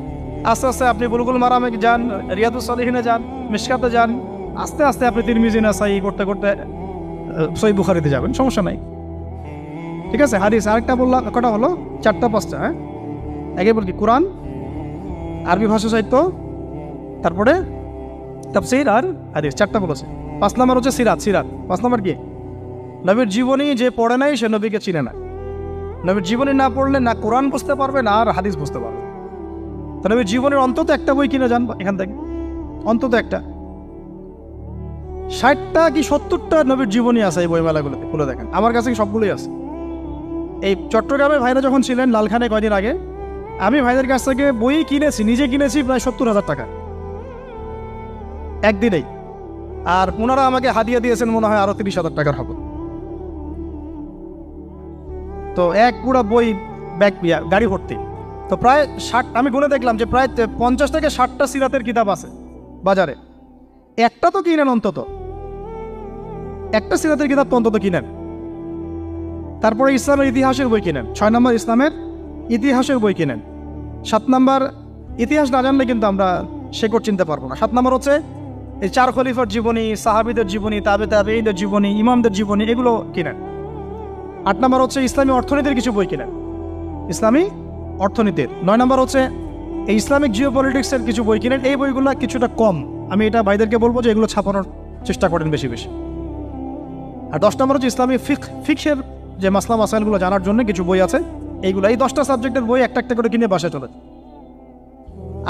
আস্তে আস্তে আপনি বুলুগুল মারামে যান, রিয়াদুস সালিহিনে যান, মিশকাতে যান। আস্তে আস্তে আপনি তিরমিজি নাসাই করতে করতে সহিহ বুখারীতে যাবেন, সমস্যা নাই। ঠিক আছে? হাদিস আরেকটা বললাম, কটা হলো? 4টা-5টা। হ্যাঁ, আগে বলি কোরআন, আরবি ভাষা সাহিত্য, তারপরে তাফসীর আর হাদিস। 4টা বলেছে। 5 নম্বর হচ্ছে সিরাত। 5 নম্বর কি? নবীর জীবনী যে পড়ে নাই সে নবীকে চিনে না। নবীর জীবনী না পড়লে না কোরআন বুঝতে পারবে না আর হাদিস বুঝতে পারবে। তো নবীর জীবনের অন্তত একটা বই কিনে যান এখান থেকে, অন্তত একটা। 60টা কি 70টা নবীর জীবনী আছে এই বইমেলাগুলোতে, খুলে দেখেন। আমার কাছে সবগুলোই আছে। এই চট্টগ্রামে ভাইরা যখন ছিলেন লালখানে কয়দিন আগে, আমি ভাইদের কাছ থেকে বই কিনেছি, নিজে কিনেছি প্রায় 70,000 টাকা একদিনেই। আর ওনারা আমাকে হাদিয়া দিয়েছেন মনে হয় আরো 30,000 টাকার হবে। তো এক পুরো বই ব্যাগ গাড়ি ভর্তি। তো প্রায় 60, আমি গুনে দেখলাম যে প্রায় 50 থেকে 60টা সিরাতের কিতাব আছে বাজারে। একটা তো কিনেন, অন্তত একটা সিরাতের কিতাব তো অন্তত কিনেন। তারপরে ইসলামের ইতিহাসের বই কিনেন। 6 নম্বর ইসলামের ইতিহাসের বই কিনেন। 7 নম্বর ইতিহাস না জানলে কিন্তু আমরা শেকড় চিনতে পারবো না। 7 নম্বর হচ্ছে এই 4 খলিফার জীবনী, সাহাবীদের জীবনী, তাবেঈদের জীবনী, ইমামদের জীবনী, এগুলো কিনেন। 8 নম্বর হচ্ছে ইসলামী অর্থনীতির কিছু বই কিনেন, ইসলামী অর্থনীতির। 9 নম্বর হচ্ছে এই ইসলামিক জিওপলিটিক্সের কিছু বই কিনেন। এই বইগুলো কিছুটা কম, আমি এটা ভাইদেরকে বলবো যে এগুলো ছাপানোর চেষ্টা করেন বেশি বেশি। আর 10 নম্বর হচ্ছে ইসলামী ফিকহের যে মাসলা মাসাইলগুলো জানার জন্য কিছু বই আছে, এইগুলো। এই 10টা সাবজেক্টের বই একটা একটা করে কিনে বাসায় চলে।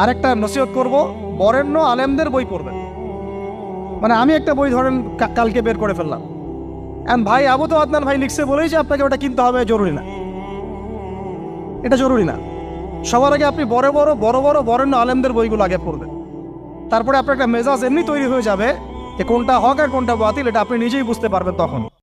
আর একটা নসিহত করবো, বরেণ্য আলেমদের বই পড়বেন। মানে আমি একটা বই ধরেন কালকে বের করে ফেললাম, ভাই আবু তো আদনান ভাই লিখছে বলেই যে আপনাকে ওটা কিনতে হবে জরুরি না। এটা জরুরি না। সবার আগে আপনি বড় বড় বরেণ্য আলেমদের বইগুলো আগে পড়বেন, তারপরে আপনার একটা মেজাজ এমনি তৈরি হয়ে যাবে যে কোনটা হক আর কোনটা বাতিল এটা আপনি নিজেই বুঝতে পারবেন তখন।